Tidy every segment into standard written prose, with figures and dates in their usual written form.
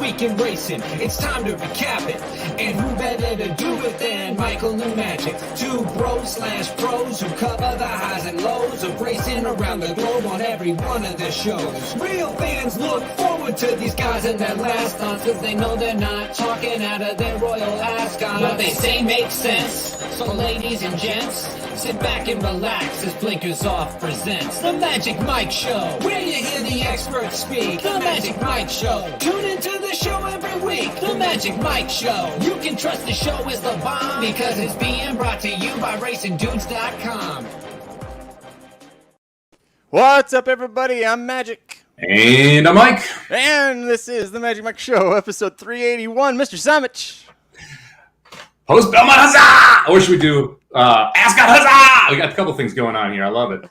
week in racing. It's time to recap it. And who better to do it than Michael and Magic? Two bros/pros who cover the highs and lows of racing around the globe on every one of the shows. Real fans look forward to these guys and their last thoughts, cause they know they're not talking out of their royal ascot. What they say makes sense. So ladies and gents, sit back and relax as Blinkers Off presents The Magic Mike Show, where you hear the experts speak. The Magic Mike Show. Tune into the show every week. The Magic Mike Show. You can trust the show is the bomb because it's being brought to you by RacingDudes.com. What's up, everybody? I'm Magic. And I'm Mike. And this is The Magic Mike Show, episode 381. Mr. Somich. Host Belmont Huzzah! Or should we do Ascot Huzzah! We got a couple things going on here. I love it.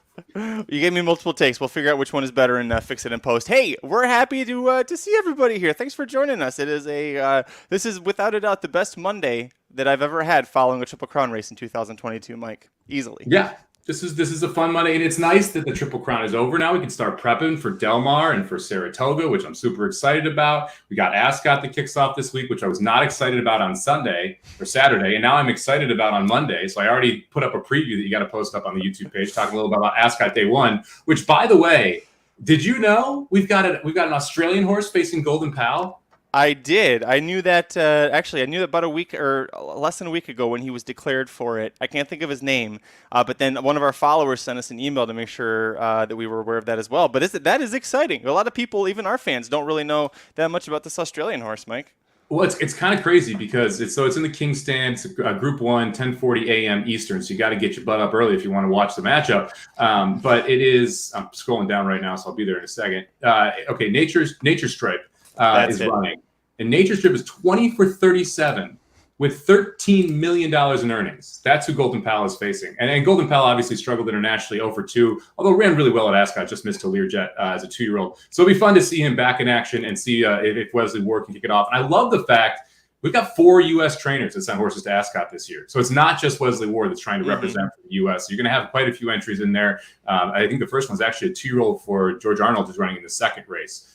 You gave me multiple takes. We'll figure out which one is better and fix it in post. Hey, we're happy to see everybody here. Thanks for joining us. It is this is without a doubt the best Monday that I've ever had following a Triple Crown race in 2022, Mike. Easily. Yeah. This is a fun Monday, and it's nice that the Triple Crown is over now. We can start prepping for Del Mar and for Saratoga, which I'm super excited about. We got Ascot that kicks off this week, which I was not excited about on Sunday or Saturday, and now I'm excited about on Monday. So I already put up a preview that you got to post up on the YouTube page, talking a little bit about Ascot Day 1, which, by the way, did you know we've got an Australian horse facing Golden Pal? I did. I knew that. Actually, I knew that about a week or less than a week ago when he was declared for it. I can't think of his name, but then one of our followers sent us an email to make sure that we were aware of that as well. But that is exciting. A lot of people, even our fans, don't really know that much about this Australian horse, Mike. Well, it's kind of crazy because it's in the King Stand. It's Group 1, 10:40 a.m. Eastern, so you got to get your butt up early if you want to watch the matchup. But it is. I'm scrolling down right now, so I'll be there in a second. Okay, Nature Stripe is running. And Nature Strip is 20 for 37 with $13 million in earnings. That's who Golden Pal is facing. And Golden Pal obviously struggled internationally 0 for 2, although ran really well at Ascot, just missed to Learjet as a 2-year-old. So it'll be fun to see him back in action and see if Wesley Ward can kick it off. And I love the fact we've got 4 U.S. trainers that sent horses to Ascot this year. So it's not just Wesley Ward that's trying to represent for the U.S. So you're going to have quite a few entries in there. I think the first one's actually a 2-year-old for George Arnold, who's running in the second race.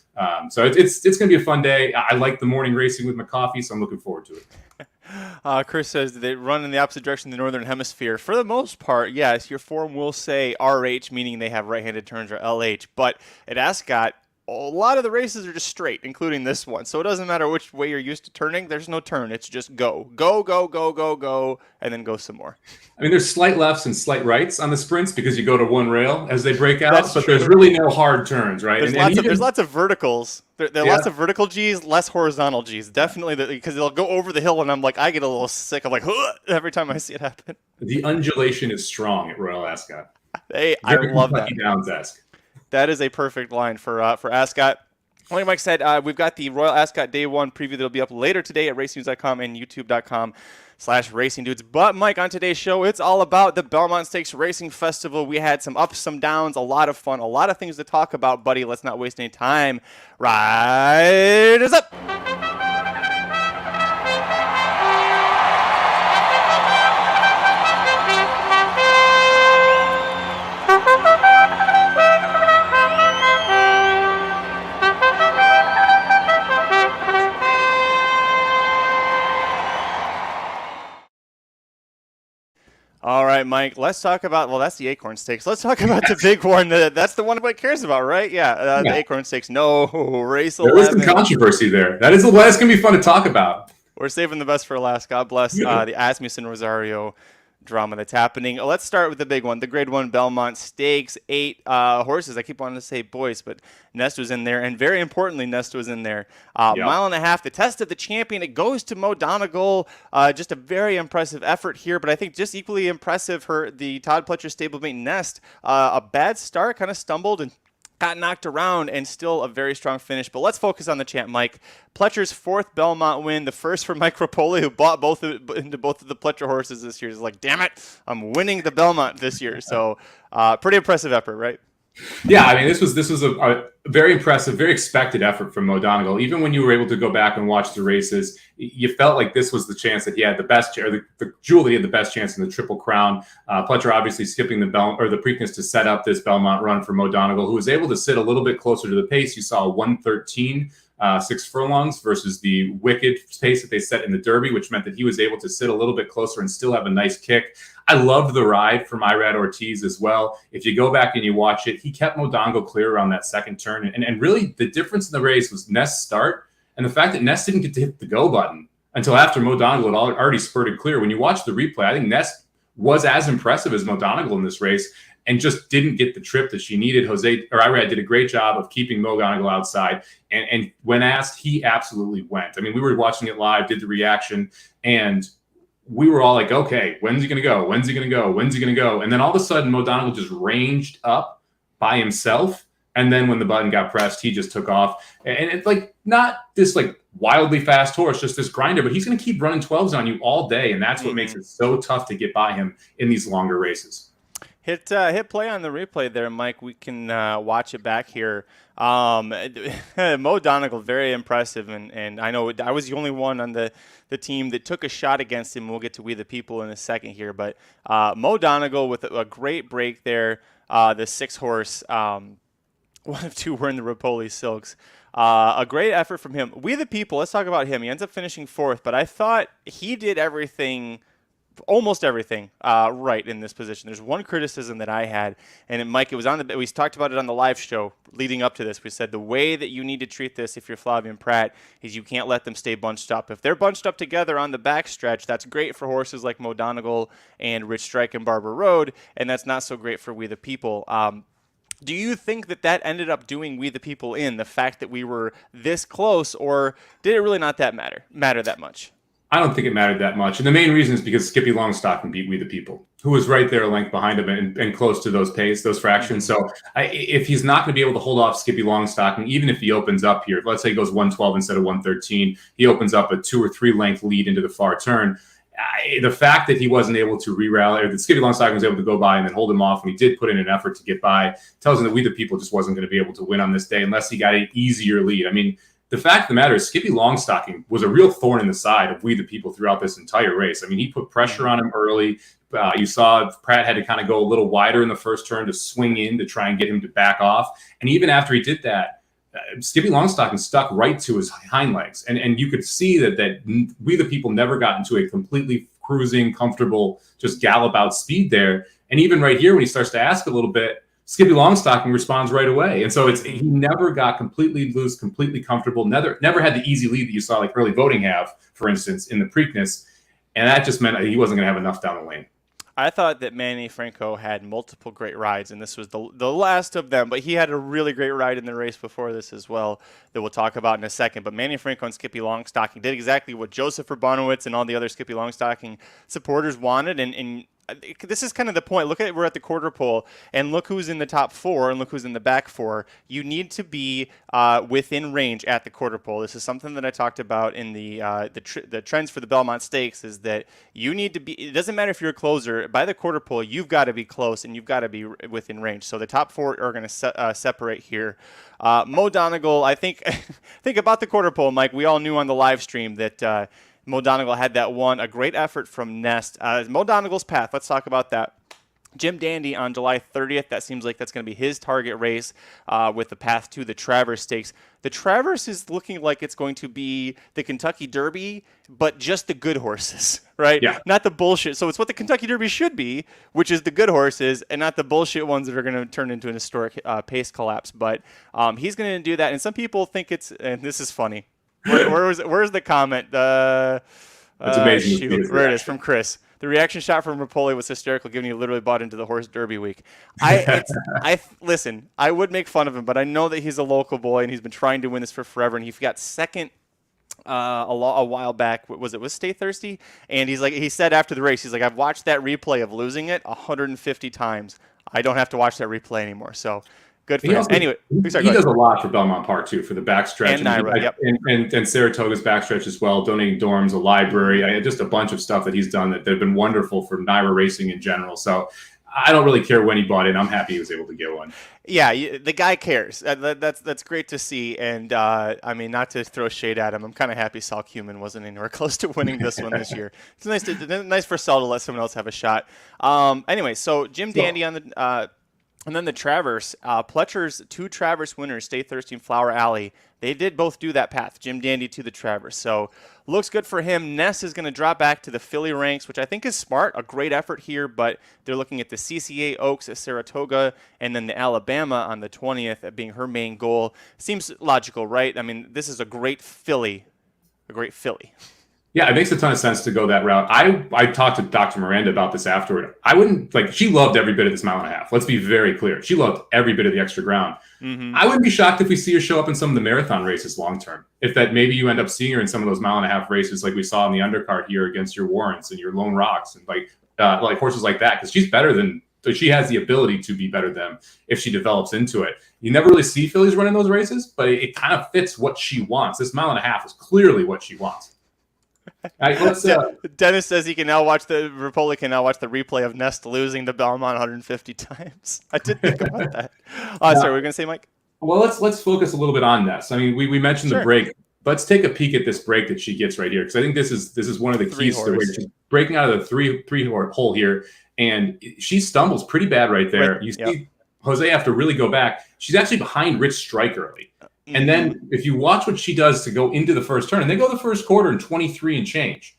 So it's going to be a fun day. I like the morning racing with my coffee, so I'm looking forward to it. Chris says they run in the opposite direction of the Northern Hemisphere. For the most part, yes, your form will say RH, meaning they have right-handed turns, or LH. But at Ascot, a lot of the races are just straight, including this one. So it doesn't matter which way you're used to turning. There's no turn. It's just go, go, go, go, go, go, and then go some more. I mean, there's slight lefts and slight rights on the sprints because you go to one rail as they break out, but there's really no hard turns, right? There's lots of verticals. There are lots of vertical Gs, less horizontal Gs. Definitely, because they'll go over the hill, and I'm like, I get a little sick. I'm like, every time I see it happen. The undulation is strong at Royal Ascot. Hey, I love that. Downs-esque. That is a perfect line for Ascot. Like Mike said, we've got the Royal Ascot Day 1 preview that'll be up later today at racingdudes.com and youtube.com/racingdudes. But Mike, on today's show, it's all about the Belmont Stakes Racing Festival. We had some ups, some downs, a lot of fun, a lot of things to talk about, buddy. Let's not waste any time. Riders up! All right, Mike, let's talk about, that's the Acorn Stakes. Let's talk about the big one. That's the one everybody cares about, right? Yeah, the Acorn Stakes. No, race 11. There was some controversy there. That's going to be fun to talk about. We're saving the best for last. God bless the Asmussen Rosario drama that's happening. Let's start with the big one, the Grade 1 Belmont Stakes. 8 horses. I keep wanting to say boys, but Nest was in there, and very importantly, Nest was in there. Mile and a half, the test of the champion. It goes to Mo Donegal. Just a very impressive effort here, but I think just equally impressive the Todd Pletcher stablemate Nest. A bad start, kind of stumbled and got knocked around, and still a very strong finish. But let's focus on the champ, Mike. Pletcher's 4th Belmont win, the first for Mike Rapoli, who bought into both of the Pletcher horses this year. He's like, damn it, I'm winning the Belmont this year. So pretty impressive effort, right? Yeah, I mean, this was a very impressive, very expected effort from Mo Donegal. Even when you were able to go back and watch the races, you felt like this was the chance that he had the best, or the jewel that he had the best chance in the Triple Crown. Pletcher obviously skipping the Preakness to set up this Belmont run for Mo Donegal, who was able to sit a little bit closer to the pace. You saw a 1:13 6 furlongs versus the wicked pace that they set in the Derby, which meant that he was able to sit a little bit closer and still have a nice kick. I loved the ride from Irad Ortiz as well. If you go back and you watch it, he kept Modongo clear around that second turn. And really, the difference in the race was Nest's start and the fact that Nest didn't get to hit the go button until after Modongo had already spurted clear. When you watch the replay, I think Nest was as impressive as Modongo in this race and just didn't get the trip that she needed. Irad did a great job of keeping Modongo outside. And when asked, he absolutely went. I mean, we were watching it live, did the reaction, and we were all like, okay, when's he going to go? When's he going to go? When's he going to go? And then all of a sudden, Modongo just ranged up by himself. And then when the button got pressed, he just took off. And it's like not this like wildly fast horse, just this grinder, but he's going to keep running 12s on you all day. And that's what makes it so tough to get by him in these longer races. Hit play on the replay there, Mike. We can watch it back here. Mo Donegal, very impressive. And I know I was the only one on the team that took a shot against him. We'll get to We the People in a second here. But Mo Donegal with a great break there. The 6 horse, one of 2 were in the Rapoli Silks. A great effort from him. We the People, let's talk about him. He ends up finishing 4th, but I thought he did almost everything right in this position. There's one criticism that I had, and Mike, we talked about it on the live show leading up to this. We said the way that you need to treat this if you're Flavien Prat is you can't let them stay bunched up. If they're bunched up together on the backstretch, that's great for horses like Mo Donegal and Rich Strike and Barber Road, and that's not so great for We the People. Do you think that ended up doing We the People in, the fact that we were this close, or did it really not matter that much? I don't think it mattered that much. And the main reason is because Skippy Longstocking beat We the People, who was right there a length behind him and close to those fractions. So if he's not going to be able to hold off Skippy Longstocking, even if he opens up here, let's say he goes 112 instead of 113, he opens up a 2 or 3 length lead into the far turn. The fact that he wasn't able to re-rally, or that Skippy Longstocking was able to go by and then hold him off, and he did put in an effort to get by, tells him that We the People just wasn't going to be able to win on this day unless he got an easier lead. I mean, the fact of the matter is Skippy Longstocking was a real thorn in the side of We the People throughout this entire race. I mean, he put pressure on him early. You saw Pratt had to kind of go a little wider in the first turn to swing in to try and get him to back off. And even after he did that, Skippy Longstocking stuck right to his hind legs. And you could see that We the People never got into a completely cruising, comfortable, just gallop out speed there. And even right here, when he starts to ask a little bit, Skippy Longstocking responds right away. And so he never got completely loose, completely comfortable, never had the easy lead that you saw like early voting have, for instance, in the Preakness. And that just meant he wasn't going to have enough down the lane. I thought that Manny Franco had multiple great rides, and this was the last of them, but he had a really great ride in the race before this as well that we'll talk about in a second. But Manny Franco and Skippy Longstocking did exactly what Joseph Urbanowitz and all the other Skippy Longstocking supporters wanted, and this is kind of the point. We're at the quarter pole, and look who's in the top 4, and look who's in the back 4. You need to be within range at the quarter pole. This is something that I talked about in the trends for the Belmont Stakes. Is that you need to be. It doesn't matter if you're a closer. By the quarter pole, you've got to be close, and you've got to be within range. So the top 4 are going to separate here. Mo Donegal, I think about the quarter pole, Mike. We all knew on the live stream that. Mo Donegal had that one. A great effort from Nest. Mo Donegal's path, let's talk about that. Jim Dandy on July 30th. That seems like that's going to be his target race with the path to the Travers Stakes. The Travers is looking like it's going to be the Kentucky Derby, but just the good horses, right? Yeah. Not the bullshit. So it's what the Kentucky Derby should be, which is the good horses, and not the bullshit ones that are going to turn into an historic pace collapse. But he's going to do that. And some people think and this is funny. Where's the comment? It's amazing. Where it is from Chris. The reaction shot from Rapoli was hysterical, given he literally bought into the horse derby week. Listen, I would make fun of him, but I know that he's a local boy and he's been trying to win this for forever. And he got second a while back. Was Stay Thirsty? And he said after the race, he's like, I've watched that replay of losing it 150 times. I don't have to watch that replay anymore. So. Good for him. Anyway, he does a lot for Belmont Park too, for the backstretch and Naira, yep. and Saratoga's backstretch as well. Donating dorms, a library, just a bunch of stuff that he's done that have been wonderful for Naira racing in general. So I don't really care when he bought in. I'm happy he was able to get one. Yeah, the guy cares. That's great to see. And I mean, not to throw shade at him, I'm kind of happy Sal Cumin wasn't anywhere close to winning this one this year. It's nice for Sal to let someone else have a shot. Anyway, so Jim Dandy on the. And then the Traverse, Pletcher's 2 Traverse winners, Stay Thirsty and Flower Alley, they did both do that path, Jim Dandy to the Traverse. So looks good for him. Ness is going to drop back to the Philly ranks, which I think is smart, a great effort here, but they're looking at the CCA Oaks at Saratoga and then the Alabama on the 20th being her main goal. Seems logical, right? I mean, this is a great Philly. Yeah, it makes a ton of sense to go that route. I talked to Dr. Miranda about this afterward. I wouldn't she loved every bit of this 1.5 miles. Let's be very clear. She loved every bit of the extra ground. Mm-hmm. I wouldn't be shocked if we see her show up in some of the marathon races long term. If that maybe you end up seeing her in some of those 1.5 mile races like we saw in the undercard here against your Warrants and your Lone Rocks and like horses like that, because she's better than. So she has the ability to be better than if she develops into it. You never really see fillies running those races, but it kind of fits what she wants. This 1.5 mile is clearly what she wants. Dennis says Rapoli can now watch the replay of Nest losing to Belmont 150 times. I did think about that. Sorry, what were you going to say, Mike? Well, let's focus a little bit on Nest. I mean, we mentioned the break. Let's take a peek at this break that she gets right here, because I think this is one of the keys to the way she's breaking out of the three hole here, and she stumbles pretty bad right there. You see Jose have to really go back. She's actually behind Rich Strike early. And then if you watch what she does to go into the first turn, and they go the first quarter in 23 and change,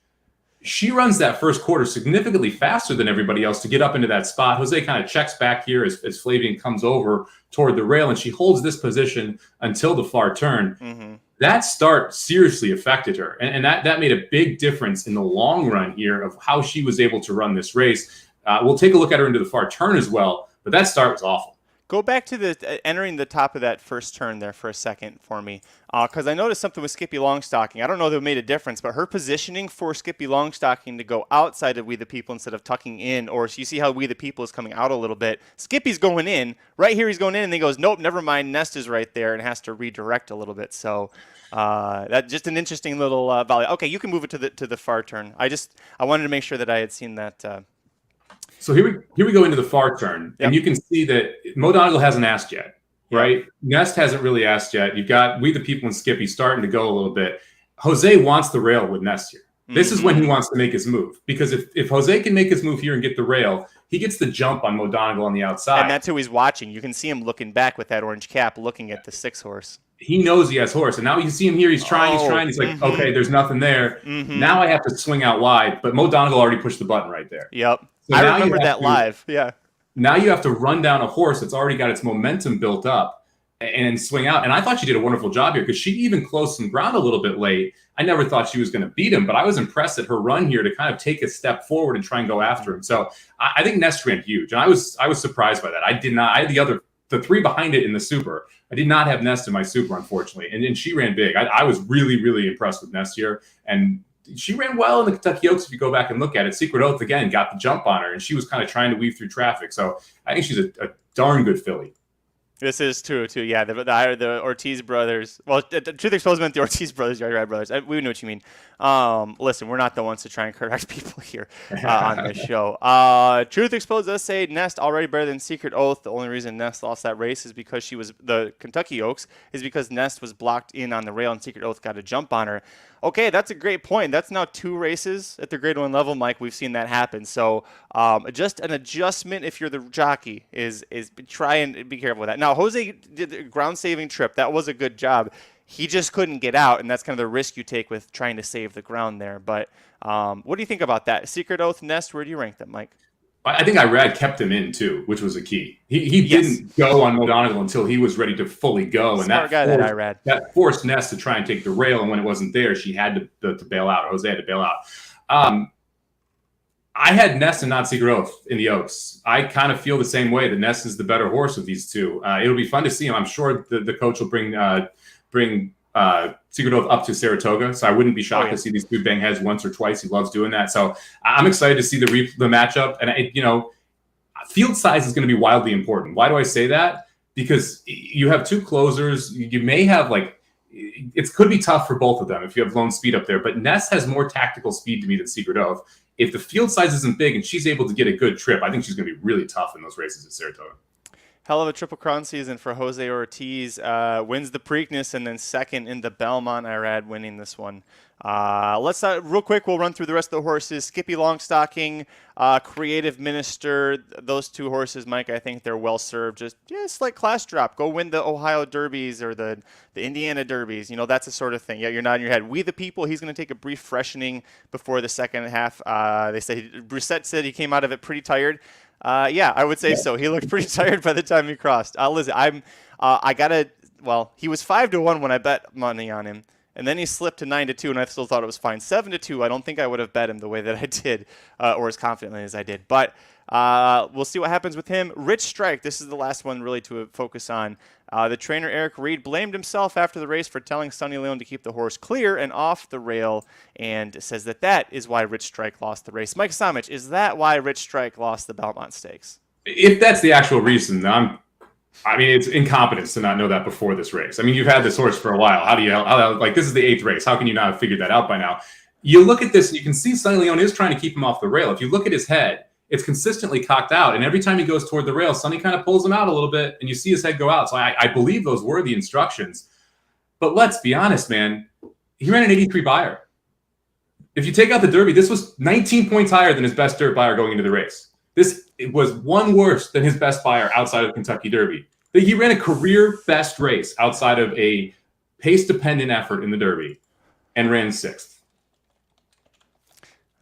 she runs that first quarter significantly faster than everybody else to get up into that spot. Jose kind of checks back here as Flavian comes over toward the rail, and she holds this position until the far turn. Mm-hmm. That start seriously affected her, and that made a big difference in the long run here of how she was able to run this race. We'll take a look at her into the far turn as well, but that start was awful. Go back to the entering the top of that first turn there for a second for me, because I noticed something with Skippy Longstocking. I don't know if it made a difference, but her positioning for Skippy Longstocking to go outside of We the People instead of tucking in, or you see how We the People is coming out a little bit. Skippy's going in. Right here he's going in, and then he goes, nope, never mind, Nest is right there, and has to redirect a little bit. So that's just an interesting little volley. Okay, you can move it to the far turn. I wanted to make sure that I had seen that. So here we go into the far turn, and you can see that Mo Donegal hasn't asked yet, right? Yep. Nest hasn't really asked yet. You've got We the People and Skippy starting to go a little bit. Jose wants the rail with Nest here. Mm-hmm. This is when he wants to make his move, because if Jose can make his move here and get the rail, he gets the jump on Mo Donegal on the outside. And that's who he's watching. You can see him looking back with that orange cap, looking at the 6 horse. He knows he has horse, and now you see him here. He's trying. He's like, okay, there's nothing there. Mm-hmm. Now I have to swing out wide, but Mo Donegal already pushed the button right there. Yep. So I remember that live. Yeah. Now you have to run down a horse that's already got its momentum built up and swing out. And I thought she did a wonderful job here, because she even closed some ground a little bit late. I never thought she was going to beat him, but I was impressed at her run here to kind of take a step forward and try and go after him. So I think Nest ran huge, and I was surprised by that. I did not. I had the 3 behind it in the Super. I did not have Nest in my Super, unfortunately, and she ran big. I was really, really impressed with Nest here, and she ran well in the Kentucky Oaks. If you go back and look at it, Secret Oath again got the jump on her, and she was kind of trying to weave through traffic. So I think she's a darn good filly. This is true, too. Yeah, the Ortiz brothers. Well, Truth Exposed meant the Ortiz brothers, Yard Ride brothers. We know what you mean. Listen, we're not the ones to try and correct people here on this show. Truth Exposed does say Nest already better than Secret Oath. The only reason Nest lost that race is because she was the Kentucky Oaks is because Nest was blocked in on the rail and Secret Oath got a jump on her. Okay, that's a great point. That's now 2 races at the Grade 1 level, Mike. We've seen that happen. So just an adjustment if you're the jockey is try and be careful with that. Now, Jose did the ground-saving trip. That was a good job. He just couldn't get out, and that's kind of the risk you take with trying to save the ground there. But what do you think about that? Secret Oath, Nest, where do you rank them, Mike? I think Irad kept him in, too, which was a key. He didn't go on Mo Donegal until he was ready to fully go. Smart guy, that Irad. That forced Nest to try and take the rail, and when it wasn't there, she had to bail out. Jose had to bail out. I had Nest and not Secret Oath in the Oaks. I kind of feel the same way. The Nest is the better horse of these two. It'll be fun to see him. I'm sure the coach will bring Secret Oath up to Saratoga, so I wouldn't be shocked to see these 2 bang heads once or twice. He loves doing that, so I'm excited to see the matchup. And field size is going to be wildly important. Why do I say that? Because you have 2 closers. You may have it could be tough for both of them if you have lone speed up there. But Ness has more tactical speed to me than Secret Oath. If the field size isn't big and she's able to get a good trip, I think she's going to be really tough in those races at Saratoga. Hell of a Triple Crown season for Jose Ortiz. Wins the Preakness and then second in the Belmont Irad, winning this one. Let's real quick. We'll run through the rest of the horses. Skippy Longstocking, Creative Minister. Those two horses, Mike, I think they're well served. Just slight class drop. Go win the Ohio Derbies or the Indiana Derbies. That's the sort of thing. Yeah, you're nodding your head. We the People. He's going to take a brief freshening before the second half. They say Brissett said he came out of it pretty tired. Yeah, I would say so. He looked pretty tired by the time he crossed. Listen, he was 5-1 when I bet money on him, and then he slipped to 9-2, and I still thought it was fine. 7-2, I don't think I would have bet him the way that I did, or as confidently as I did. But we'll see what happens with him. Rich Strike, this is the last one really to focus on. The trainer, Eric Reed, blamed himself after the race for telling Sonny Leon to keep the horse clear and off the rail, and says that is why Rich Strike lost the race. Mike Somich, is that why Rich Strike lost the Belmont Stakes? If that's the actual reason, it's incompetence to not know that before this race. You've had this horse for a while. This is the 8th race. How can you not have figured that out by now? You look at this and you can see Sonny Leon is trying to keep him off the rail. If you look at his head, it's consistently cocked out. And every time he goes toward the rail, Sonny kind of pulls him out a little bit and you see his head go out. So I believe those were the instructions. But let's be honest, man. He ran an 83 buyer. If you take out the Derby, this was 19 points higher than his best dirt buyer going into the race. It was one worse than his best buyer outside of Kentucky Derby. He ran a career best race outside of a pace-dependent effort in the Derby and ran 6th.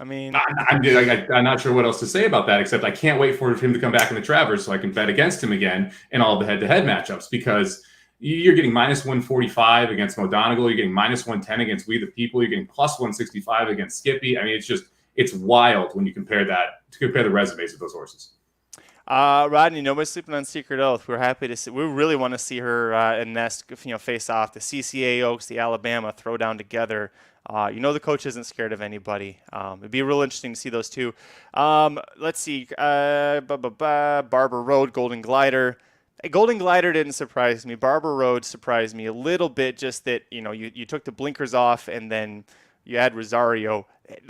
I'm not sure what else to say about that, except I can't wait for him to come back in the Travers so I can bet against him again in all the head-to-head matchups, because you're getting minus 145 against Mo Donegal. You're getting minus 110 against We the People. You're getting plus 165 against Skippy. It's wild when you compare the resumes of those horses. Rodney, nobody's sleeping on Secret Oath. We're happy to see. We really want to see her and Nest, face off. The CCA Oaks, the Alabama, throw down together. The coach isn't scared of anybody. It'd be real interesting to see those two. Let's see. Barber Road, Golden Glider. Golden Glider didn't surprise me. Barber Road surprised me a little bit. Just that you took the blinkers off and then you had Rosario.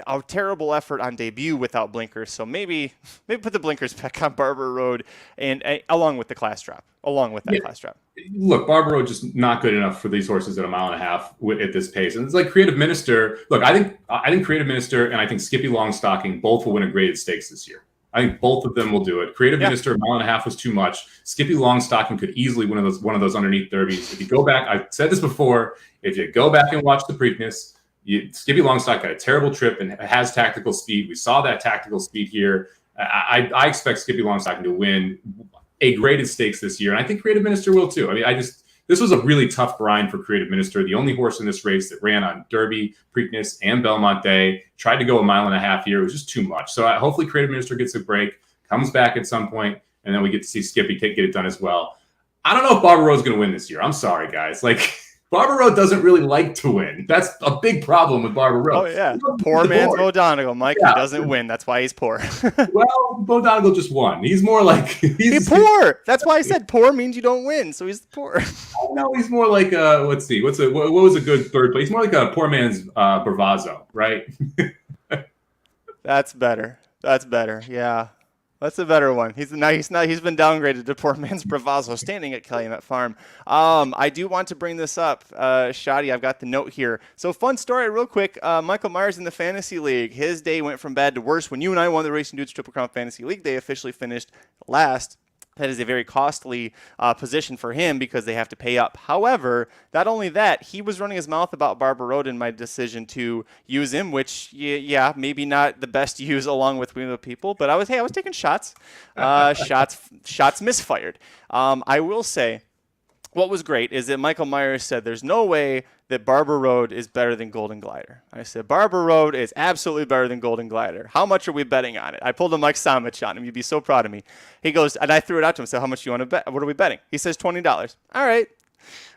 A terrible effort on debut without blinkers. So maybe put the blinkers back on Barber Road and along with the class drop. Class drop. Look, Barber Road just not good enough for these horses at a mile and a half at this pace. And it's like Creative Minister. Look, I think Creative Minister and I think Skippy Longstocking both will win a graded stakes this year. I think both of them will do it. Creative Minister, a mile and a half was too much. Skippy Longstocking could easily win one of those underneath derbies. If you go back, I've said this before, if you go back and watch the Preakness, Skippy Longstock got a terrible trip and has tactical speed. We saw that tactical speed here. I expect Skippy Longstocking to win a graded stakes this year, and I think Creative Minister will too. This was a really tough grind for Creative Minister. The only horse in this race that ran on Derby, Preakness, and Belmont Day, tried to go a mile and a half here. It was just too much. So hopefully Creative Minister gets a break, comes back at some point, and then we get to see Skippy get it done as well. I don't know if Barber Road's going to win this year. I'm sorry, guys. Barber Road doesn't really like to win. That's a big problem with Barber Road. Oh, yeah. Poor man's Mo Donegal, Mike. Yeah. He doesn't win. That's why he's poor. Well, Mo Donegal just won. He's more like... He's poor. That's why I said poor means you don't win, so he's poor. No, he's more like, let's see. What was a good third place? He's more like a poor man's Bravazzo, right? That's better. Yeah. That's a better one. He's been downgraded to poor man's Bravazzo, standing at Calumet Farm. I do want to bring this up, Shadi. I've got the note here. So fun story, real quick. Michael Myers in the Fantasy League. His day went from bad to worse. When you and I won the Racing Dudes Triple Crown Fantasy League, they officially finished last. That is a very costly position for him because they have to pay up. However, not only that, he was running his mouth about Barber Road in my decision to use him, which, maybe not the best use along with We the People, but I was taking shots. Shots misfired. I will say, what was great is that Michael Myers said there's no way that Barber Road is better than Golden Glider. I said, Barber Road is absolutely better than Golden Glider. How much are we betting on it? I pulled a Mike Somich on him. You'd be so proud of me. He goes, and I threw it out to him and said, how much do you want to bet? What are we betting? He says $20. All right.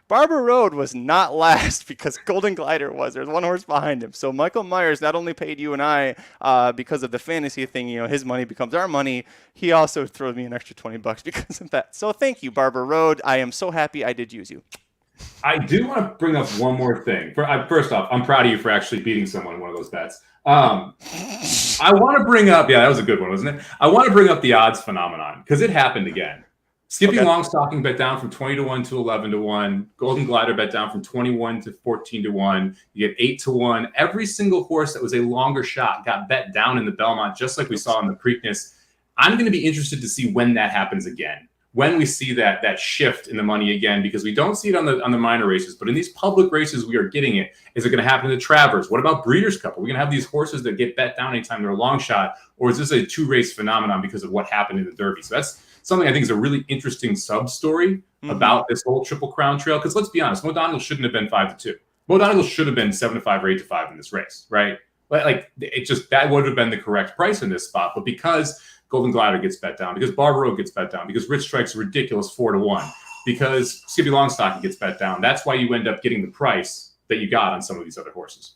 Barber Road was not last because Golden Glider was. There's one horse behind him. So Michael Myers not only paid you and I because of the fantasy thing, his money becomes our money. He also throws me an extra $20 because of that. So thank you, Barber Road. I am so happy I did use you. I do want to bring up one more thing. First off, I'm proud of you for actually beating someone in one of those bets. I want to bring up, that was a good one, wasn't it? I want to bring up the odds phenomenon because it happened again. Skippy Longstocking bet down from 20 to 1 to 11 to 1. Golden Glider bet down from 21 to 14 to 1. You get 8 to 1. Every single horse that was a longer shot got bet down in the Belmont, just like we saw in the Preakness. I'm going to be interested to see when that happens again, when we see that shift in the money again, because we don't see it on the minor races, but in these public races, we are getting it. Is it going to happen in the Travers? What about Breeders' Cup? Are we going to have these horses that get bet down anytime they're a long shot, or is this a 2-race phenomenon because of what happened in the Derby? So that's something I think is a really interesting sub-story about this whole Triple Crown trail. Because let's be honest, Mo Donegal shouldn't have been 5-2. Mo Donegal should have been 7-5 or 8-5 in this race, right? Like that would have been the correct price in this spot. But because Golden Glider gets bet down, because Barbaro gets bet down, because Rich Strike's ridiculous 4 to 1, because Skippy Longstocking gets bet down, that's why you end up getting the price that you got on some of these other horses.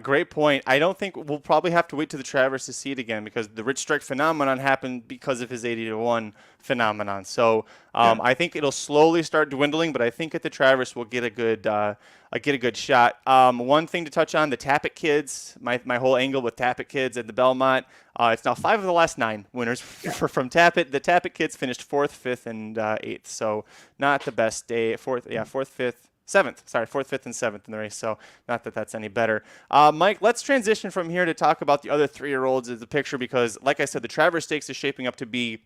Great point. I don't think we'll probably have to wait to the Travers to see it again, because the Rich Strike phenomenon happened because of his 80 to 1 phenomenon. So I think it'll slowly start dwindling, but I think at the Travers we'll get a good shot. One thing to touch on, the Tappet kids, my whole angle with Tappet kids at the Belmont. It's now 5 of the last 9 winners from Tappet. The Tappet kids finished 4th, 5th, and 8th. So not the best day. 4th, 5th. 7th, sorry, 4th, 5th, and 7th in the race, so not that that's any better. Mike, let's transition from here to talk about the other 3-year-olds in the picture, because, like I said, the Travers Stakes is shaping up to be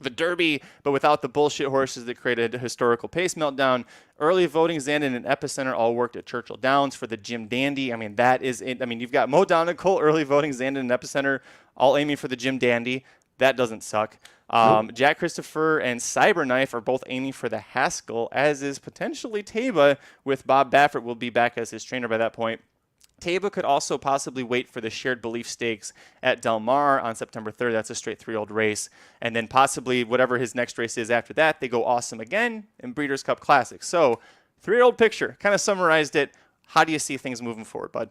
the Derby, but without the bullshit horses that created a historical pace meltdown. Early voting, Zandon and Epicenter all worked at Churchill Downs for the Jim Dandy. I mean, that is it. I mean, you've got Mo Donegal, early voting, Zandon and Epicenter all aiming for the Jim Dandy. That doesn't suck. Jack Christopher and Cyberknife are both aiming for the Haskell, as is potentially Taba, with Bob Baffert will be back as his trainer by that point. Taba could also possibly wait for the Shared Belief Stakes at Del Mar on September 3rd. That's a straight 3-year-old race. And then possibly whatever his next race is after that, they go Awesome again in Breeders' Cup Classic. So 3-year-old picture, kind of summarized it. How do you see things moving forward, bud?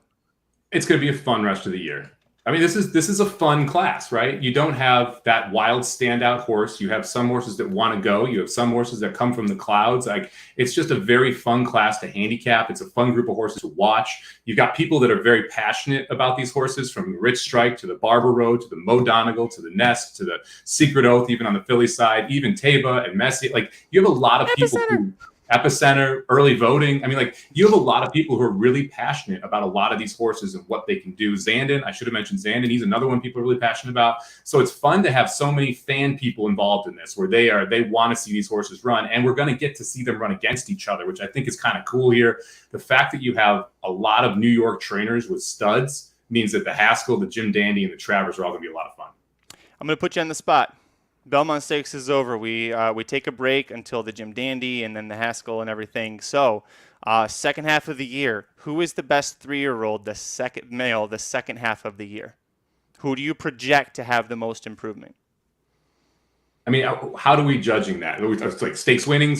It's going to be a fun rest of the year. I mean, this is a fun class, right? You don't have that wild standout horse. You have some horses that want to go. You have some horses that come from the clouds. Like, it's just a very fun class to handicap. It's a fun group of horses to watch. You've got people that are very passionate about these horses, from the Rich Strike to the Barbaro to the Mo Donegal to the Nest to the Secret Oath, even on the Philly side, even Taba and Messi. Like, you have a lot of people who Epicenter, early voting. I mean, like, you have a lot of people who are really passionate about a lot of these horses and what they can do. Zandon, I should have mentioned Zandon. He's another one people are really passionate about. So it's fun to have so many fan people involved in this, where they want to see these horses run, and we're going to get to see them run against each other, which I think is kind of cool here. The fact that you have a lot of New York trainers with studs means that the Haskell, the Jim Dandy, and the Travers are all going to be a lot of fun. I'm going to put you on the spot. Belmont Stakes is over. We take a break until the Jim Dandy and then the Haskell and everything. So, second half of the year, who is the best 3-year-old, the second half of the year? Who do you project to have the most improvement? I mean, how do we judging that? It's like stakes winning,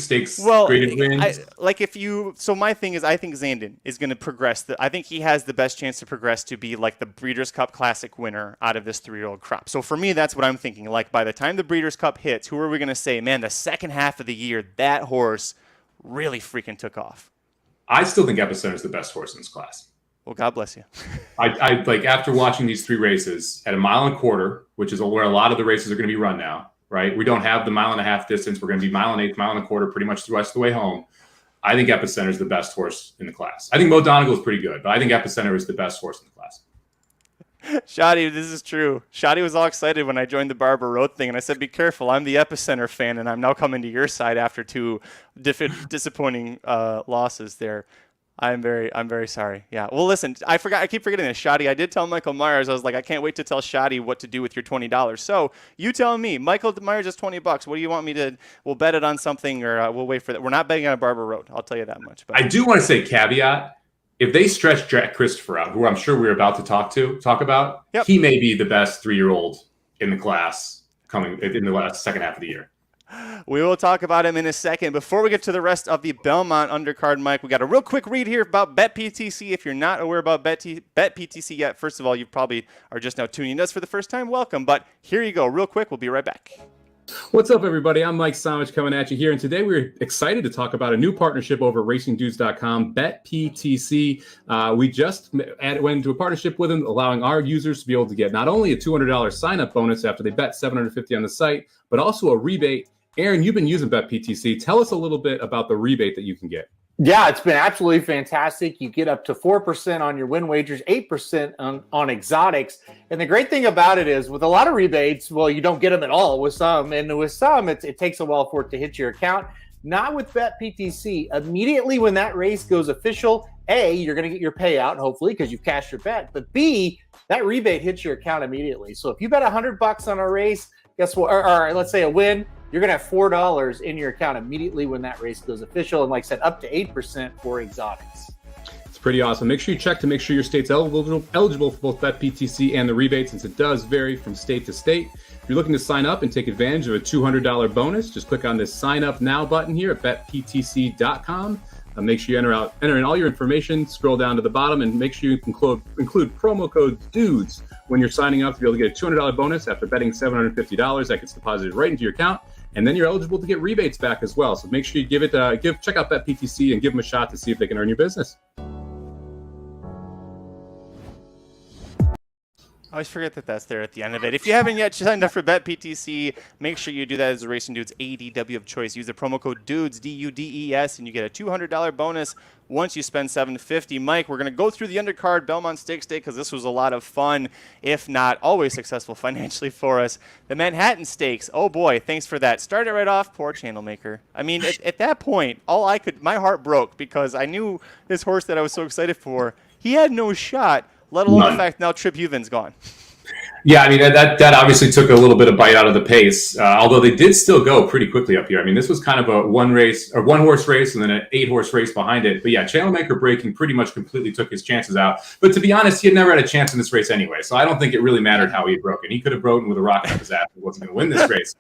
graded wins. So my thing is, I think Zandon is going to progress. I think he has the best chance to progress to be like the Breeders' Cup Classic winner out of this 3-year-old crop. So for me, that's what I'm thinking. Like, by the time the Breeders' Cup hits, who are we going to say, man, the second half of the year, that horse really freaking took off? I still think Epicenter is the best horse in this class. Well, God bless you. I like, after watching these 3 races at 1.25 miles, which is where a lot of the races are going to be run now. Right? We don't have the 1.5 mile distance. We're going to be 1.8 miles, 1.25 miles, pretty much the rest of the way home. I think Epicenter is the best horse in the class. I think Mo Donegal is pretty good, but I think Epicenter is the best horse in the class. Shoddy, this is true. Shoddy was all excited when I joined the Barbara Road thing, and I said, be careful. I'm the Epicenter fan, and I'm now coming to your side after 2 disappointing losses there. I'm very sorry. Yeah. Well, listen, I keep forgetting this. Shoddy, I did tell Michael Myers, I was like, I can't wait to tell Shoddy what to do with your $20. So you tell me, Michael Myers is $20. What do you want me to, we'll bet it on something, or we'll wait for that. We're not betting on Barbara Road. I'll tell you that much. But I do want to say caveat. If they stretch Jack Christopher out, who I'm sure we're about to talk about, yep, he may be the best 3-year-old in the class coming in the second half of the year. We will talk about him in a second. Before we get to the rest of the Belmont undercard, Mike, we got a real quick read here about BetPTC. If you're not aware about BetPTC yet, first of all, you probably are just now tuning in to us for the first time. Welcome. But here you go. Real quick. We'll be right back. What's up, everybody? I'm Mike Somich coming at you here, and today we're excited to talk about a new partnership over at RacingDudes.com, BetPTC. We just went into a partnership with them, allowing our users to be able to get not only a $200 sign-up bonus after they bet $750 on the site, but also a rebate Aaron, you've been using BetPTC. Tell us a little bit about the rebate that you can get. Yeah, it's been absolutely fantastic. You get up to 4% on your win wagers, 8% on exotics. And the great thing about it is with a lot of rebates, well, you don't get them at all with some. And with some, it takes a while for it to hit your account. Not with BetPTC. Immediately when that race goes official, A, you're going to get your payout, hopefully, because you've cashed your bet. But B, that rebate hits your account immediately. So if you bet $100 on a race, guess what? Or let's say a win, you're going to have $4 in your account immediately when that race goes official. And like I said, up to 8% for exotics. It's pretty awesome. Make sure you check to make sure your state's eligible for both BetPTC and the rebate, since it does vary from state to state. If you're looking to sign up and take advantage of a $200 bonus, just click on this sign up now button here at betptc.com. Make sure you enter in all your information, scroll down to the bottom, and make sure you include promo code DUDES when you're signing up to be able to get a $200 bonus after betting $750. That gets deposited right into your account, and then you're eligible to get rebates back as well. So make sure you check out BetPTC and give them a shot to see if they can earn your business. I always forget that that's there at the end of it. If you haven't yet signed up for BetPTC, make sure you do that as a Racing Dudes ADW of choice. Use the promo code DUDES, DUDES, and you get a $200 bonus once you spend $750. Mike, we're going to go through the undercard Belmont Stakes Day because this was a lot of fun, if not always successful financially for us. The Manhattan Stakes, oh boy, thanks for that. Started right off, poor channel maker. I mean, at that point, my heart broke because I knew this horse that I was so excited for, he had no shot. Let alone the fact now Trip Huven's gone. Yeah, I mean, that obviously took a little bit of bite out of the pace, although they did still go pretty quickly up here. I mean, this was kind of a one horse race and then an 8-horse race behind it. But yeah, channel maker breaking pretty much completely took his chances out. But to be honest, he had never had a chance in this race anyway. So I don't think it really mattered how he had broken. He could have broken with a rock up his ass and wasn't going to win this race.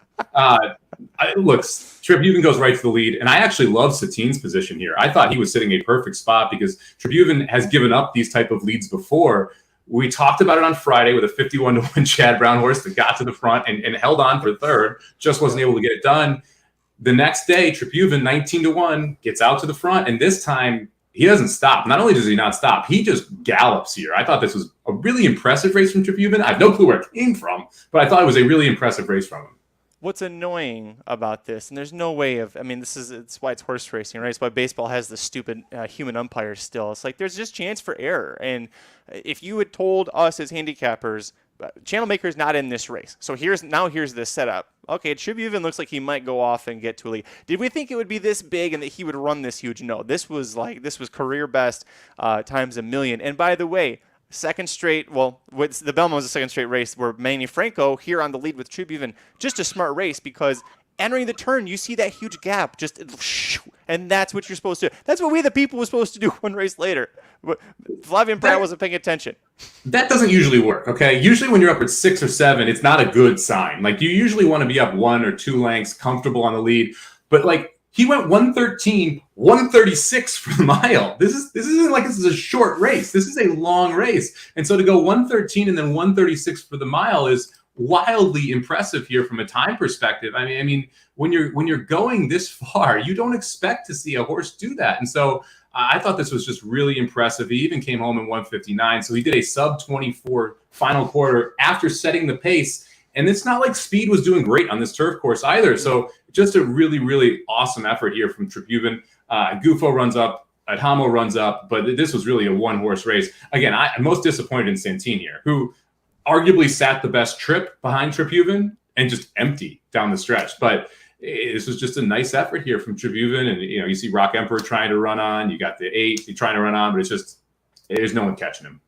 Look, Trip Huven goes right to the lead, and I actually love Satine's position here. I thought he was sitting a perfect spot because Trip Huven has given up these type of leads before. We talked about it on Friday with a 51-1 Chad Brown horse that got to the front and held on for third, just wasn't able to get it done. The next day, Trip Huven, 19-1, gets out to the front, and this time he doesn't stop. Not only does he not stop, he just gallops here. I thought this was a really impressive race from Trip Huven. I have no clue where it came from, but I thought it was a really impressive race from him. What's annoying about this, and there's no way of, I mean, it's why it's horse racing, right? It's why baseball has the stupid human umpires still. It's like there's just chance for error. And if you had told us as handicappers, channel maker's not in this race, so here's the setup. Okay, Trip Huven looks like he might go off and get to a lead. Did we think it would be this big and that he would run this huge? No, this was career best times a million. And by the way, second straight, well, the Belmont was a second straight race where Manny Franco here on the lead with Trip Huven. Just a smart race because entering the turn, you see that huge gap, and that's what you're supposed to do. That's what we the people were supposed to do one race later. Flavien Prat wasn't paying attention. That doesn't usually work, okay? Usually when you're up at 6 or 7, it's not a good sign. Like, you usually want to be up 1 or 2 lengths, comfortable on the lead. But, like, he went 113, 136 for the mile. This isn't like this is a short race. This is a long race. And so to go 113 and then 136 for the mile is wildly impressive here from a time perspective. I mean, when you're going this far, you don't expect to see a horse do that. And so I thought this was just really impressive. He even came home in 159. So he did a sub 24 final quarter after setting the pace. And it's not like speed was doing great on this turf course either. So just a really, really awesome effort here from Trip Huven. Gufo runs up, Adhamo runs up, but this was really a one-horse race. Again, I'm most disappointed in Santine here, who arguably sat the best trip behind Trip Huven and just empty down the stretch. But this was just a nice effort here from Trip Huven. And, you see Rock Emperor trying to run on. You got the 8, he's trying to run on, but there's no one catching him.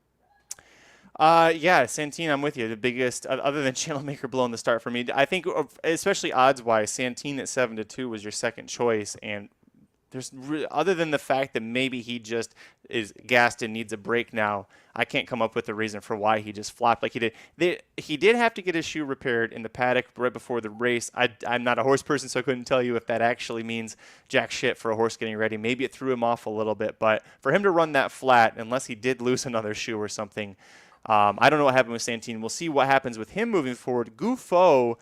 Yeah, Santine, I'm with you. The biggest, other than channel maker blowing the start for me, I think, especially odds-wise, Santine at 7-2 was your second choice, and there's other than the fact that maybe he just is gassed and needs a break now, I can't come up with a reason for why he just flopped like he did. He did have to get his shoe repaired in the paddock right before the race. I'm not a horse person, so I couldn't tell you if that actually means jack shit for a horse getting ready. Maybe it threw him off a little bit, but for him to run that flat, unless he did lose another shoe or something, I don't know what happened with Santine. We'll see what happens with him moving forward. Gufo,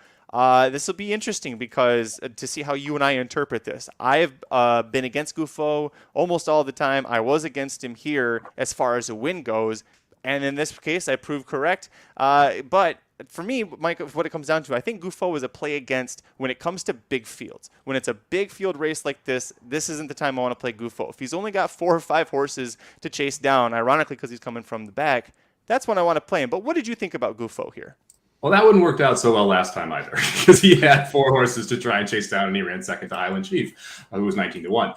this will be interesting because to see how you and I interpret this. I have been against Gufo almost all the time. I was against him here as far as a win goes. And in this case, I proved correct. But for me, Mike, what it comes down to, I think Gufo is a play against when it comes to big fields. When it's a big field race like this isn't the time I want to play Gufo. If he's only got 4 or 5 horses to chase down, ironically because he's coming from the back, that's when I want to play him. But what did you think about Gufo here? Well, that wouldn't work out so well last time either, because he had 4 horses to try and chase down, and he ran second to Highland Chief, who was 19-1.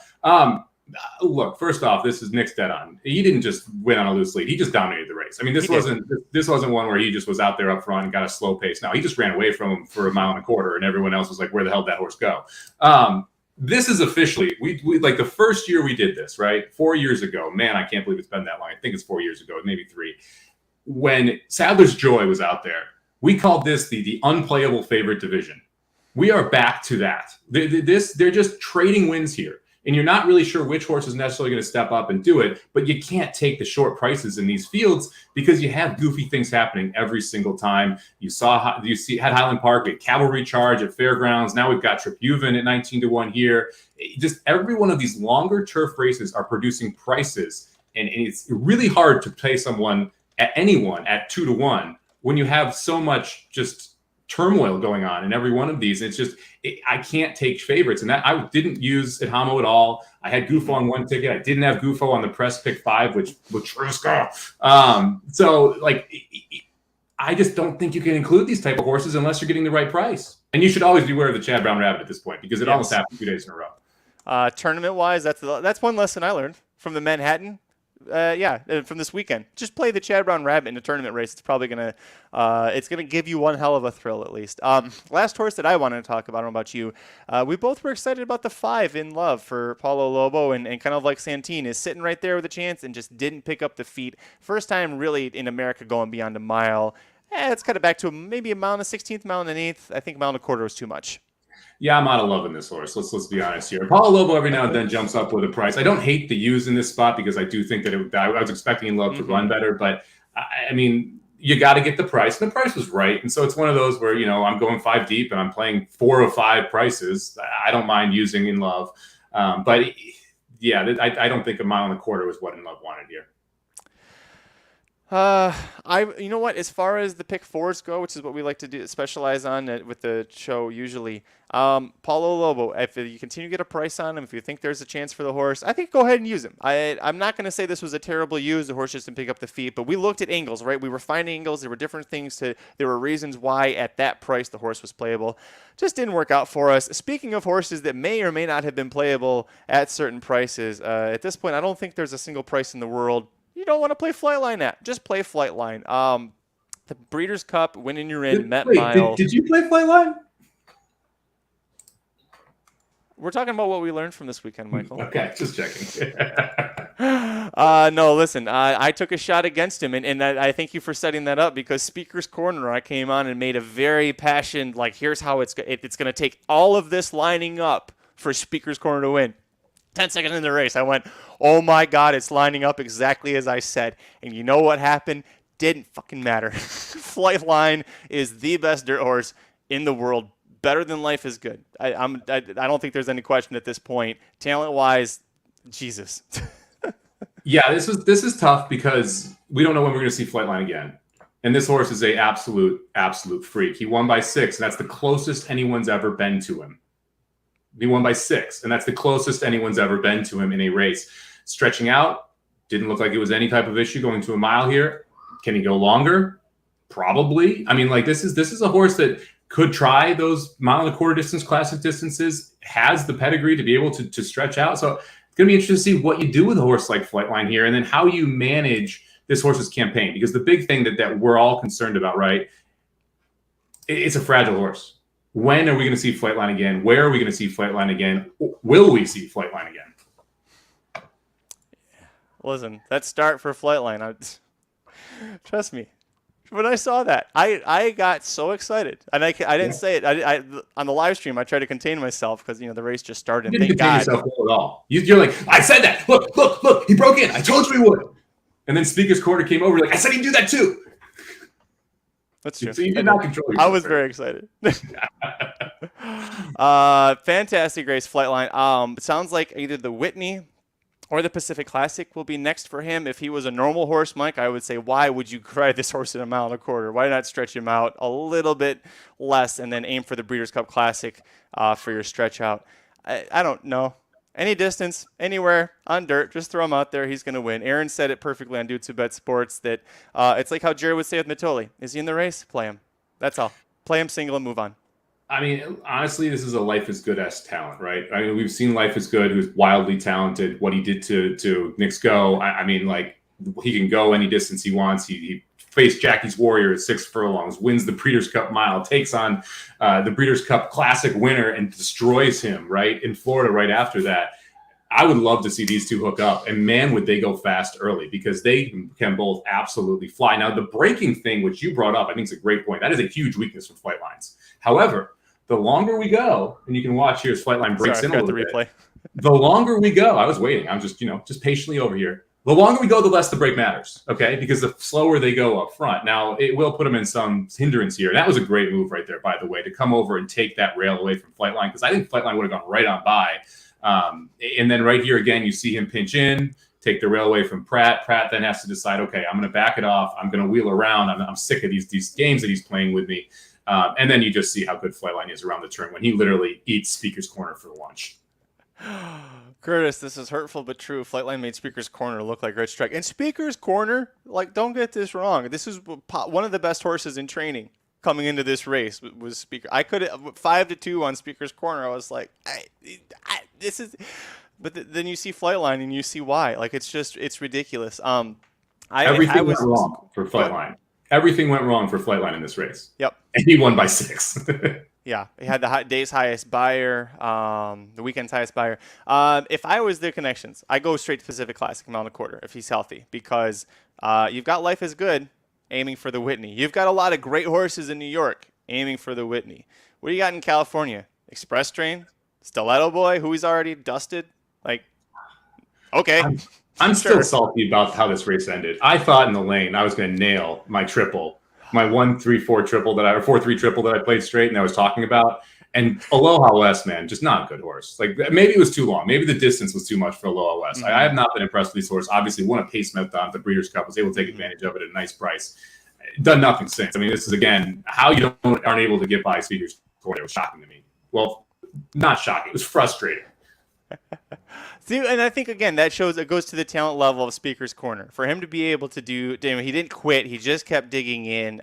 Look, first off, this is Nick's dead on. He didn't just win on a loose lead; he just dominated the race. I mean, this wasn't one where he just was out there up front and got a slow pace. No, he just ran away from him for 1.25 miles, and everyone else was like, "Where the hell did that horse go?" This is officially we like the first year we did this, right? 4 years ago. Man, I can't believe it's been that long. I think it's 4 years ago, maybe 3. When Sadler's Joy was out there, we called this the unplayable favorite division. We are back to that. They're just trading wins here. And you're not really sure which horse is necessarily going to step up and do it, but you can't take the short prices in these fields because you have goofy things happening every single time. You had Highland Park at Cavalry Charge at Fairgrounds. Now we've got Triphuvan at 19-1 here. Just every one of these longer turf races are producing prices, and it's really hard to play anyone at 2-1 when you have so much just turmoil going on in every one of these. It's just I can't take favorites, and that I didn't use at Hamo at all. I had Gufo on one ticket. I didn't have Gufo on the press pick 5, which Latriska. So like I just don't think you can include these type of horses unless you're getting the right price. And you should always beware of the Chad Brown Rabbit at this point because it almost happened 2 days in a row. Tournament wise, that's one lesson I learned from the Manhattan. From this weekend, just play the Chad Brown Rabbit in a tournament race. It's probably gonna give you one hell of a thrill at least. Last horse that I wanted to talk about. I don't know about you. We both were excited about the 5 In Love for Paulo Lobo, and kind of like Santine is sitting right there with a chance and just didn't pick up the feet. First time really in America going beyond a mile. Let's cut it back to maybe 1 1/16, 1 1/8. I think 1 1/4 was too much. Yeah, I'm out of love in this horse. Let's be honest here. Paulo Lobo every now and then jumps up with a price. I don't hate the use in this spot because I do think that I was expecting In Love to run better, but I mean, you got to get the price. And the price was right. And so it's one of those where, I'm going 5 deep and I'm playing 4 of 5 prices. I don't mind using In Love. But yeah, I don't think 1 1/4 was what In Love wanted here. You know what? As far as the pick 4s go, which is what we like to do, specialize on with the show usually. Paulo Lobo, if you continue to get a price on him, if you think there's a chance for the horse, I think go ahead and use him. I'm not going to say this was a terrible use. The horse just didn't pick up the feet, but we looked at angles, right? We were finding angles. There were different things there were reasons why at that price the horse was playable. Just didn't work out for us. Speaking of horses that may or may not have been playable at certain prices, at this point, I don't think there's a single price in the world you don't want to play Flightline at. Just play Flightline. The Breeders' Cup, winning you're in, Mile. Did you play Flightline? We're talking about what we learned from this weekend, Michael. Okay, just checking. No, listen, I took a shot against him, and I thank you for setting that up because Speaker's Corner, I came on and made a very passionate, here's how it's going to take all of this lining up for Speaker's Corner to win. 10 seconds in the race, I went, oh my God, it's lining up exactly as I said. And you know what happened? Didn't fucking matter. Flightline is the best dirt horse in the world. Better than Life is Good. I don't think there's any question at this point. Talent-wise, Jesus. Yeah, this is tough because we don't know when we're going to see Flightline again. And this horse is a absolute freak. He won by 6, and that's the closest anyone's ever been to him. He won by 6, and that's the closest anyone's ever been to him in a race. Stretching out, didn't look like it was any type of issue going to 1 mile here. Can he go longer? Probably. I mean, this is a horse that could try those 1 1/4 distance classic distances, has the pedigree to be able to stretch out. So it's going to be interesting to see what you do with a horse like Flightline here, and then how you manage this horse's campaign. Because the big thing that we're all concerned about, right? It's a fragile horse. When are we going to see Flightline again? Where are we going to see Flightline again? Will we see Flightline again? Listen, that start for Flightline, trust me. When I saw that, I got so excited, and I didn't say it. I on the live stream. I tried to contain myself because the race just started. You didn't Thank contain God. yourself at all. You're like, I said that. Look. He broke in. I told you he would. And then Speaker's Corner came over. Like, I said he'd do that too. That's true. So you did not control yourself. I was very excited. Fantastic race, Flightline. It sounds like either the Whitney or the Pacific Classic will be next for him. If he was a normal horse, Mike, I would say, why would you ride this horse at 1.25 miles? Why not stretch him out a little bit less and then aim for the Breeders' Cup Classic for your stretch out? I don't know. Any distance, anywhere, on dirt, just throw him out there. He's going to win. Aaron said it perfectly on Dude to Bet Sports that it's like how Jerry would say with Mitole. Is he in the race? Play him. That's all. Play him single and move on. I mean, honestly, this is a Life is Good-esque talent, right? I mean, we've seen Life is Good, who's wildly talented. What he did to Nick's Go, I mean, like, he can go any distance he wants. He faced Jackie's Warrior at 6 furlongs, wins the Breeders' Cup Mile, takes on the Breeders' Cup Classic winner and destroys him, right, in Florida right after that. I would love to see these two hook up, and man, would they go fast early, because they can both absolutely fly. Now, the breaking thing, which you brought up, I think is a great point. That is a huge weakness for Flightlines. However, the longer we go, and you can watch here as Flightline breaks in a little bit. The longer we go, I was waiting. I'm just patiently over here. The longer we go, the less the break matters, okay? Because the slower they go up front. Now, it will put them in some hindrance here. That was a great move right there, by the way, to come over and take that rail away from Flightline, because I think Flightline would have gone right on by. And then right here again, you see him pinch in, take the rail away from Pratt. Pratt then has to decide, okay, I'm going to back it off. I'm going to wheel around. I'm sick of these games that he's playing with me. And then you just see how good Flightline is around the turn when he literally eats Speaker's Corner for lunch. Curtis, this is hurtful but true. Flightline made Speaker's Corner look like Rich Strike. And Speaker's Corner, like, don't get this wrong. This is one of the best horses in training coming into this race was Speaker. I could 5-2 on Speaker's Corner. I was like, this is. But then you see Flightline and you see why. Like, it's ridiculous. Everything went wrong for Flightline. Everything went wrong for Flightline in this race. Yep. And he won by 6. Yeah, he had the day's highest buyer, the weekend's highest buyer. If I was their connections, I go straight to Pacific Classic, 1.25 if he's healthy, because you've got Life is Good aiming for the Whitney. You've got a lot of great horses in New York aiming for the Whitney. What do you got in California? Express Train? Stiletto Boy, who he's already dusted? Like, okay. I'm still salty about how this race ended. I thought in the lane I was going to nail my triple, my 1-3-4 triple that 4-3 triple that I played straight and I was talking about. And Aloha West, man, just not a good horse. Like, maybe it was too long. Maybe the distance was too much for Aloha West. I have not been impressed with these horses. Obviously, won a pace marathon at the Breeders' Cup, was able to take advantage of it at a nice price. Done nothing since. I mean, this is, again, how you aren't able to get by Speaker's Corner. It was shocking to me. Well, not shocking. It was frustrating. See, and I think, again, that shows it goes to the talent level of Speaker's Corner. For him to be able to do, he didn't quit. He just kept digging in.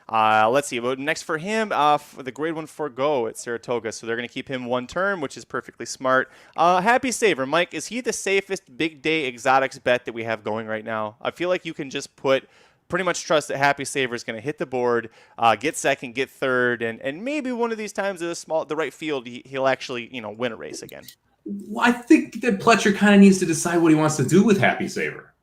Let's see. But next for him, for the grade 1 Forgo at Saratoga. So they're going to keep him one term, which is perfectly smart. Happy Saver. Mike, is he the safest big day exotics bet that we have going right now? I feel like you can just pretty much trust that Happy Saver is going to hit the board, get second, get third, and maybe one of these times at the right field, he'll actually, win a race again. Well, I think that Pletcher kind of needs to decide what he wants to do with Happy Saver.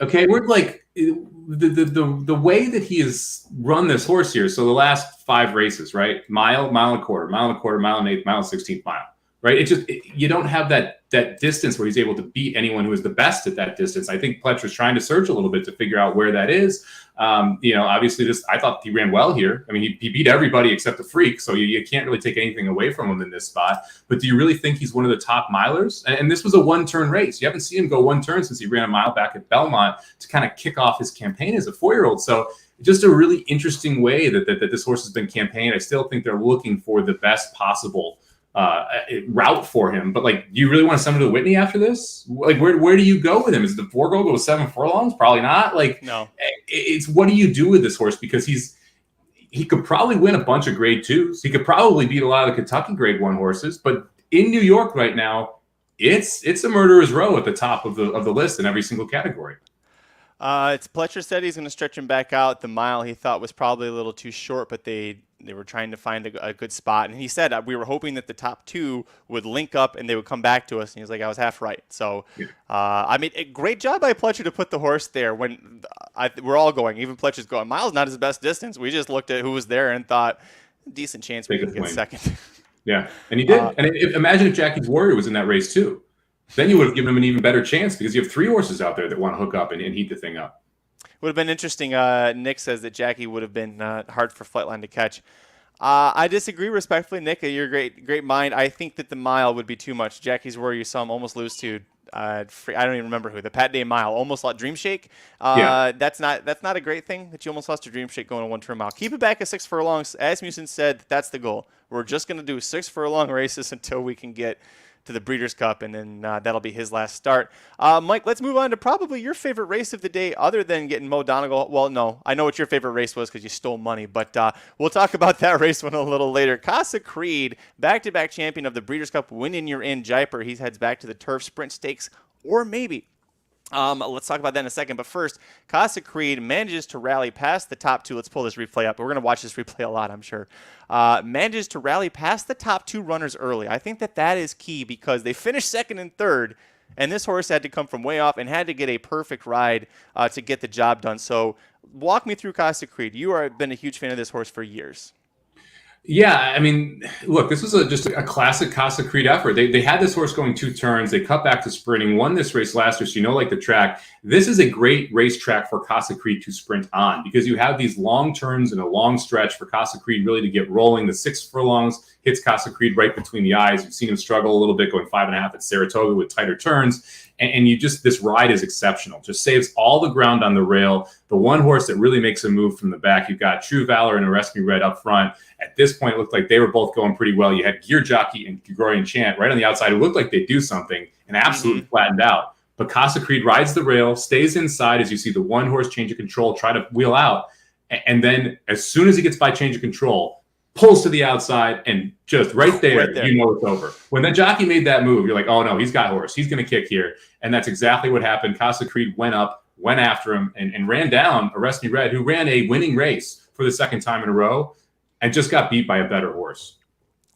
Okay, we're like the way that he has run this horse here. So the last 5 races, right? Mile and a quarter, mile and a quarter, mile and 1/8, mile and 16th mile, right? You don't have that distance where he's able to beat anyone who is the best at that distance. I think Pletcher's trying to search a little bit to figure out where that is. Obviously I thought he ran well here. I mean, he beat everybody except the Freak, so you can't really take anything away from him in this spot. But do you really think he's one of the top milers? And this was a one-turn race. You haven't seen him go one turn since he ran a mile back at Belmont to kind of kick off his campaign as a 4-year-old. So just a really interesting way that this horse has been campaigned. I still think they're looking for the best possible route for him. But, like, do you really want to send him to the Whitney after this? Like, where do you go with him? Is the Forgo go 7 furlongs? Probably not. Like, no. It's what do you do with this horse? Because he could probably win a bunch of grade 2s. He could probably beat a lot of the Kentucky grade 1 horses. But in New York right now, it's a murderer's row at the top of the list in every single category. Pletcher said he's going to stretch him back out. The mile he thought was probably a little too short, but they were trying to find a good spot. And he said we were hoping that the top 2 would link up and they would come back to us. And he was like, I was half right. So, a great job by Pletcher to put the horse there when we're all going. Even Pletcher's going. Mile's not his best distance. We just looked at who was there and thought, decent chance we can get second. Yeah, and he did. Imagine if Jackie's Warrior was in that race too. Then you would have given him an even better chance because you have 3 horses out there that want to hook up and heat the thing up. Would have been interesting. Nick says that Jackie would have been hard for Flightline to catch. I disagree respectfully, Nick. You're great mind. I think that the mile would be too much. Jackie's Warrior, you saw him almost lose to I don't even remember who. The Pat Day Mile almost lost Dream Shake. Yeah. That's not a great thing that you almost lost to Dream Shake going a 1-turn mile. Keep it back at 6 furlongs. Asmussen said that's the goal. We're just going to do 6 furlong races until we can get to the Breeders' Cup, and then that'll be his last start. Mike, let's move on to probably your favorite race of the day, other than getting Mo Donegal. Well, no, I know what your favorite race was because you stole money, but we'll talk about that race one a little later. Casa Creed, back-to-back champion of the Breeders' Cup, winning your in Jaipur. He heads back to the Turf Sprint Stakes, or maybe. Let's talk about that in a second. But first, Casa Creed manages to rally past the top 2. Let's pull this replay up. We're going to watch this replay a lot, I'm sure. Manages to rally past the top 2 runners early. I think that is key because they finished second and third, and this horse had to come from way off and had to get a perfect ride to get the job done. So walk me through Casa Creed. You have been a huge fan of this horse for years. Yeah, I mean, look, this was just a classic Casa Creed effort. They had this horse going 2 turns. They cut back to sprinting, won this race last year, so like the track. This is a great racetrack for Casa Creed to sprint on because you have these long turns and a long stretch for Casa Creed really to get rolling. The 6 furlongs hits Casa Creed right between the eyes. You've seen him struggle a little bit going 5.5 at Saratoga with tighter turns. And this ride is exceptional. Just saves all the ground on the rail. The one horse that really makes a move from the back, you've got True Valor and Arrest Me Red up front. At this point, it looked like they were both going pretty well. You had Gear Jockey and Gregorian Chant right on the outside. It looked like they'd do something and absolutely flattened out. But Casa Creed rides the rail, stays inside as you see the one horse change of control, try to wheel out. And then as soon as he gets by change of control, pulls to the outside and just right there, you know it's over. When the jockey made that move, you're like, oh no, he's got horse. He's going to kick here. And that's exactly what happened. Casa Creed went up, went after him, and ran down Arrest Me Red, who ran a winning race for the second time in a row and just got beat by a better horse.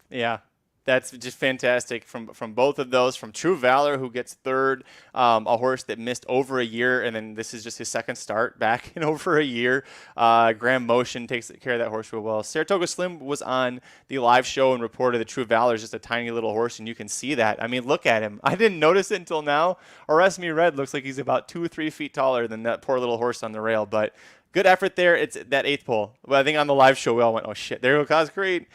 Yeah. That's just fantastic from both of those. From True Valor, who gets third, a horse that missed over a year, and then this is just his second start back in over a year. Graham Motion takes care of that horse real well. Saratoga Slim was on the live show and reported that True Valor is just a tiny little horse, and you can see that. I mean, look at him. I didn't notice it until now. Arrest Me Red looks like he's about 2 or 3 feet taller than that poor little horse on the rail, but good effort there. It's that 8th pole. Well, I think on the live show we all went, oh shit, there goes Casa Creed.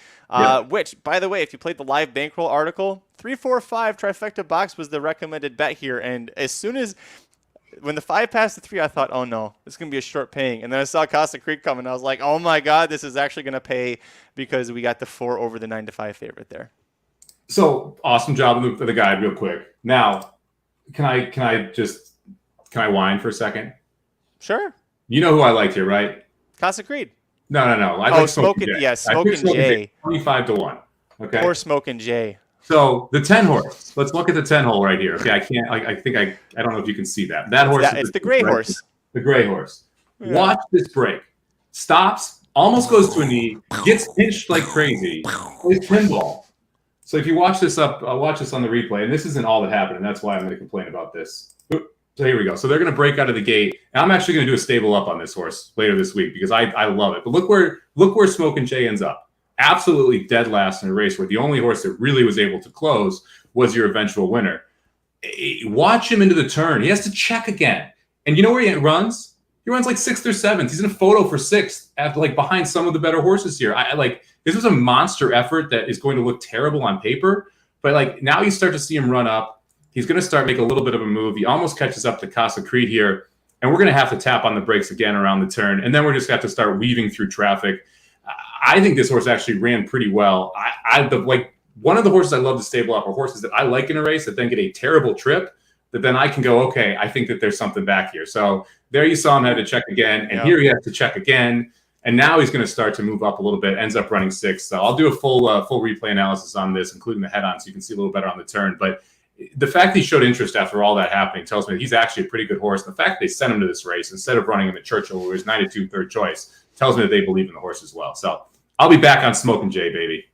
Which, by the way, if you played the live bankroll article, 3-4-5 trifecta box was the recommended bet here. And as soon as when the 5 passed the 3, I thought, oh no, this is gonna be a short paying. And then I saw Casa Creed coming. I was like, oh my god, this is actually gonna pay because we got the 4 over the 9-5 favorite there. So awesome job of the guide, real quick. Now, can I whine for a second? Sure. You know who I liked here, right? Casa Creed. No. I like Smoking Jay. Yes, Smoking Jay. 25-1. Okay. Or Smoking Jay. So the 10 horse. Let's look at the 10 hole right here. Okay, I can't. I don't know if you can see that. That horse. It's the gray horse. The gray horse. Yeah. Watch this break. Stops. Almost goes to a knee. Gets pinched like crazy. Plays pinball. So if you watch this watch this on the replay, and this isn't all that happened, and that's why I'm going to complain about this. So here we go. So they're going to break out of the gate. And I'm actually going to do a stable up on this horse later this week because I love it. But look where Smokin' Jay ends up. Absolutely dead last in a race where the only horse that really was able to close was your eventual winner. Watch him into the turn. He has to check again. And you know where he runs? He runs like 6th or 7th. He's in a photo for 6th after behind some of the better horses here. This was a monster effort that is going to look terrible on paper. But now you start to see him run up. He's going to start making a little bit of a move. He almost catches up to Casa Creed here. And we're going to have to tap on the brakes again around the turn. And then we're just going to have to start weaving through traffic. I think this horse actually ran pretty well. One of the horses I love to stable up are horses that I like in a race that then get a terrible trip that then I can go, okay, I think that there's something back here. So there you saw him have to check again. And here he has to check again. And now he's going to start to move up a little bit, ends up running 6th. So I'll do a full replay analysis on this, including the head-on, so you can see a little better on the turn. But the fact that he showed interest after all that happening tells me that he's actually a pretty good horse. And the fact that they sent him to this race instead of running him at Churchill, where he's 9-2 third choice, tells me that they believe in the horse as well. So I'll be back on Smokin' Jay, baby.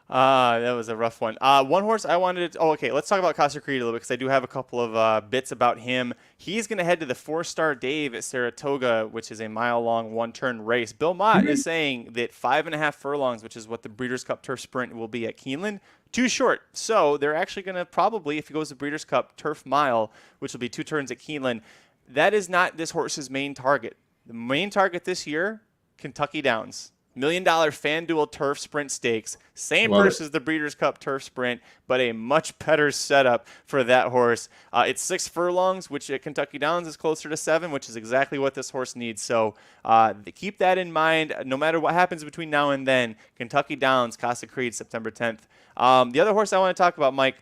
That was a rough one. One horse I wanted to... Oh, okay. Let's talk about Casa Creed a little bit because I do have a couple of bits about him. He's going to head to the 4-star Dave at Saratoga, which is a mile-long one-turn race. Bill Mott is saying that 5.5 furlongs, which is what the Breeders' Cup Turf Sprint will be at Keeneland, too short. So they're actually going to probably, if he goes to Breeders' Cup Turf Mile, which will be 2 turns at Keeneland, that is not this horse's main target. The main target this year, Kentucky Downs. $1 million FanDuel Turf Sprint Stakes. Same Love purse as the Breeders' Cup Turf Sprint, but a much better setup for that horse. It's 6 furlongs, which at Kentucky Downs is closer to 7, which is exactly what this horse needs. So keep that in mind. No matter what happens between now and then, Kentucky Downs, Casa Creed, September 10th. The other horse I want to talk about, Mike,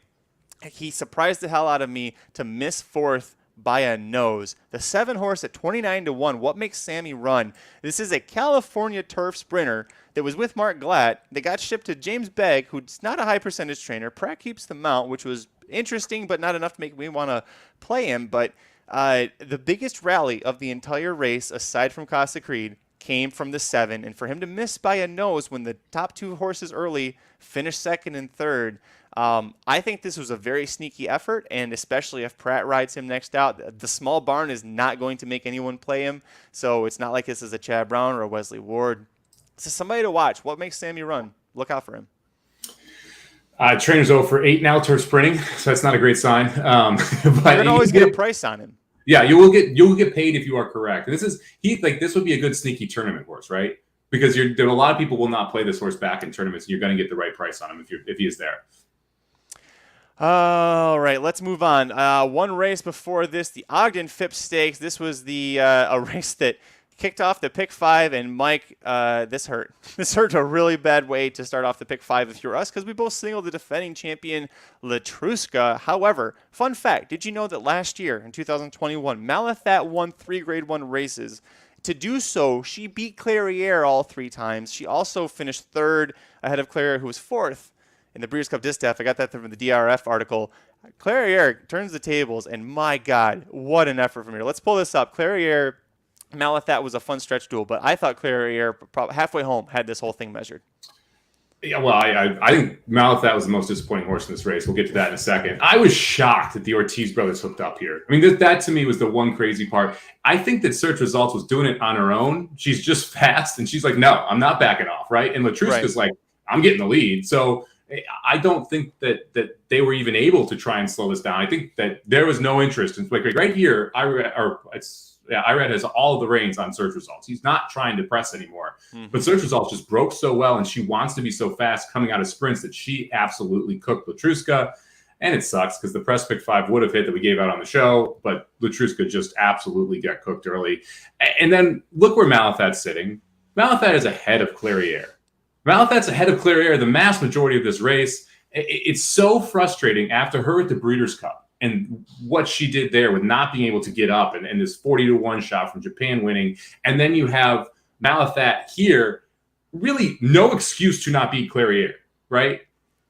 he surprised the hell out of me to miss 4th by a nose. The 7 horse at 29-1. What makes Sammy run? This is a California turf sprinter that was with Mark Glatt. They got shipped to James Begg, who's not a high percentage trainer. Pratt keeps the mount, which was interesting, but not enough to make me want to play him. But the biggest rally of the entire race, aside from Casa Creed, came from the 7. And for him to miss by a nose when the top 2 horses early finished 2nd and 3rd, I think this was a very sneaky effort, and especially if Pratt rides him next out, the small barn is not going to make anyone play him, so it's not like this is a Chad Brown or a Wesley Ward. This is somebody to watch. What makes Sammy run? Look out for him. Trainer's 0 for 8 now turf sprinting, so that's not a great sign. But you can always get a price on him. Yeah, you'll get paid if you are correct. And this would be a good sneaky tournament horse, right? Because there a lot of people will not play this horse back in tournaments, and you're going to get the right price on him if he is there. All right, let's move on. One race before this, the Ogden Phipps Stakes. This was a race that kicked off the pick 5, and Mike, this hurt. This hurt a really bad way to start off the pick 5 if you're us, because we both singled the defending champion Latruska. However, fun fact, did you know that last year in 2021, Malathat won 3 Grade 1 races? To do so, she beat Clairiere all 3 times. She also finished 3rd ahead of Clairiere, who was 4th. In the Breeders' Cup Distaff, I got that from the DRF article. Clairiere turns the tables, and my God, what an effort from here. Let's pull this up. Clairiere, Malathat was a fun stretch duel, but I thought Clairiere, probably halfway home, had this whole thing measured. Yeah, well, I think Malathat was the most disappointing horse in this race. We'll get to that in a second. I was shocked that the Ortiz brothers hooked up here. I mean, that to me was the one crazy part. I think that Search Results was doing it on her own. She's just fast, and she's like, no, I'm not backing off, right? And Latruska's like, I'm getting the lead. So I don't think that they were even able to try and slow this down. I think that there was no interest. And like right here, Irad has all of the reins on Search Results. He's not trying to press anymore. Mm-hmm. But Search Results just broke so well, and she wants to be so fast coming out of sprints that she absolutely cooked Latruska. And it sucks because the press pick 5 would have hit that we gave out on the show, but Latruska just absolutely got cooked early. And then look where Malathat's sitting. Malathat is ahead of Clairiere. Malathat's ahead of Clairiere the mass majority of this race. It's so frustrating after her at the Breeders' Cup and what she did there with not being able to get up and this 40-1 shot from Japan winning. And then you have Malathat here, really no excuse to not beat Clairiere, right?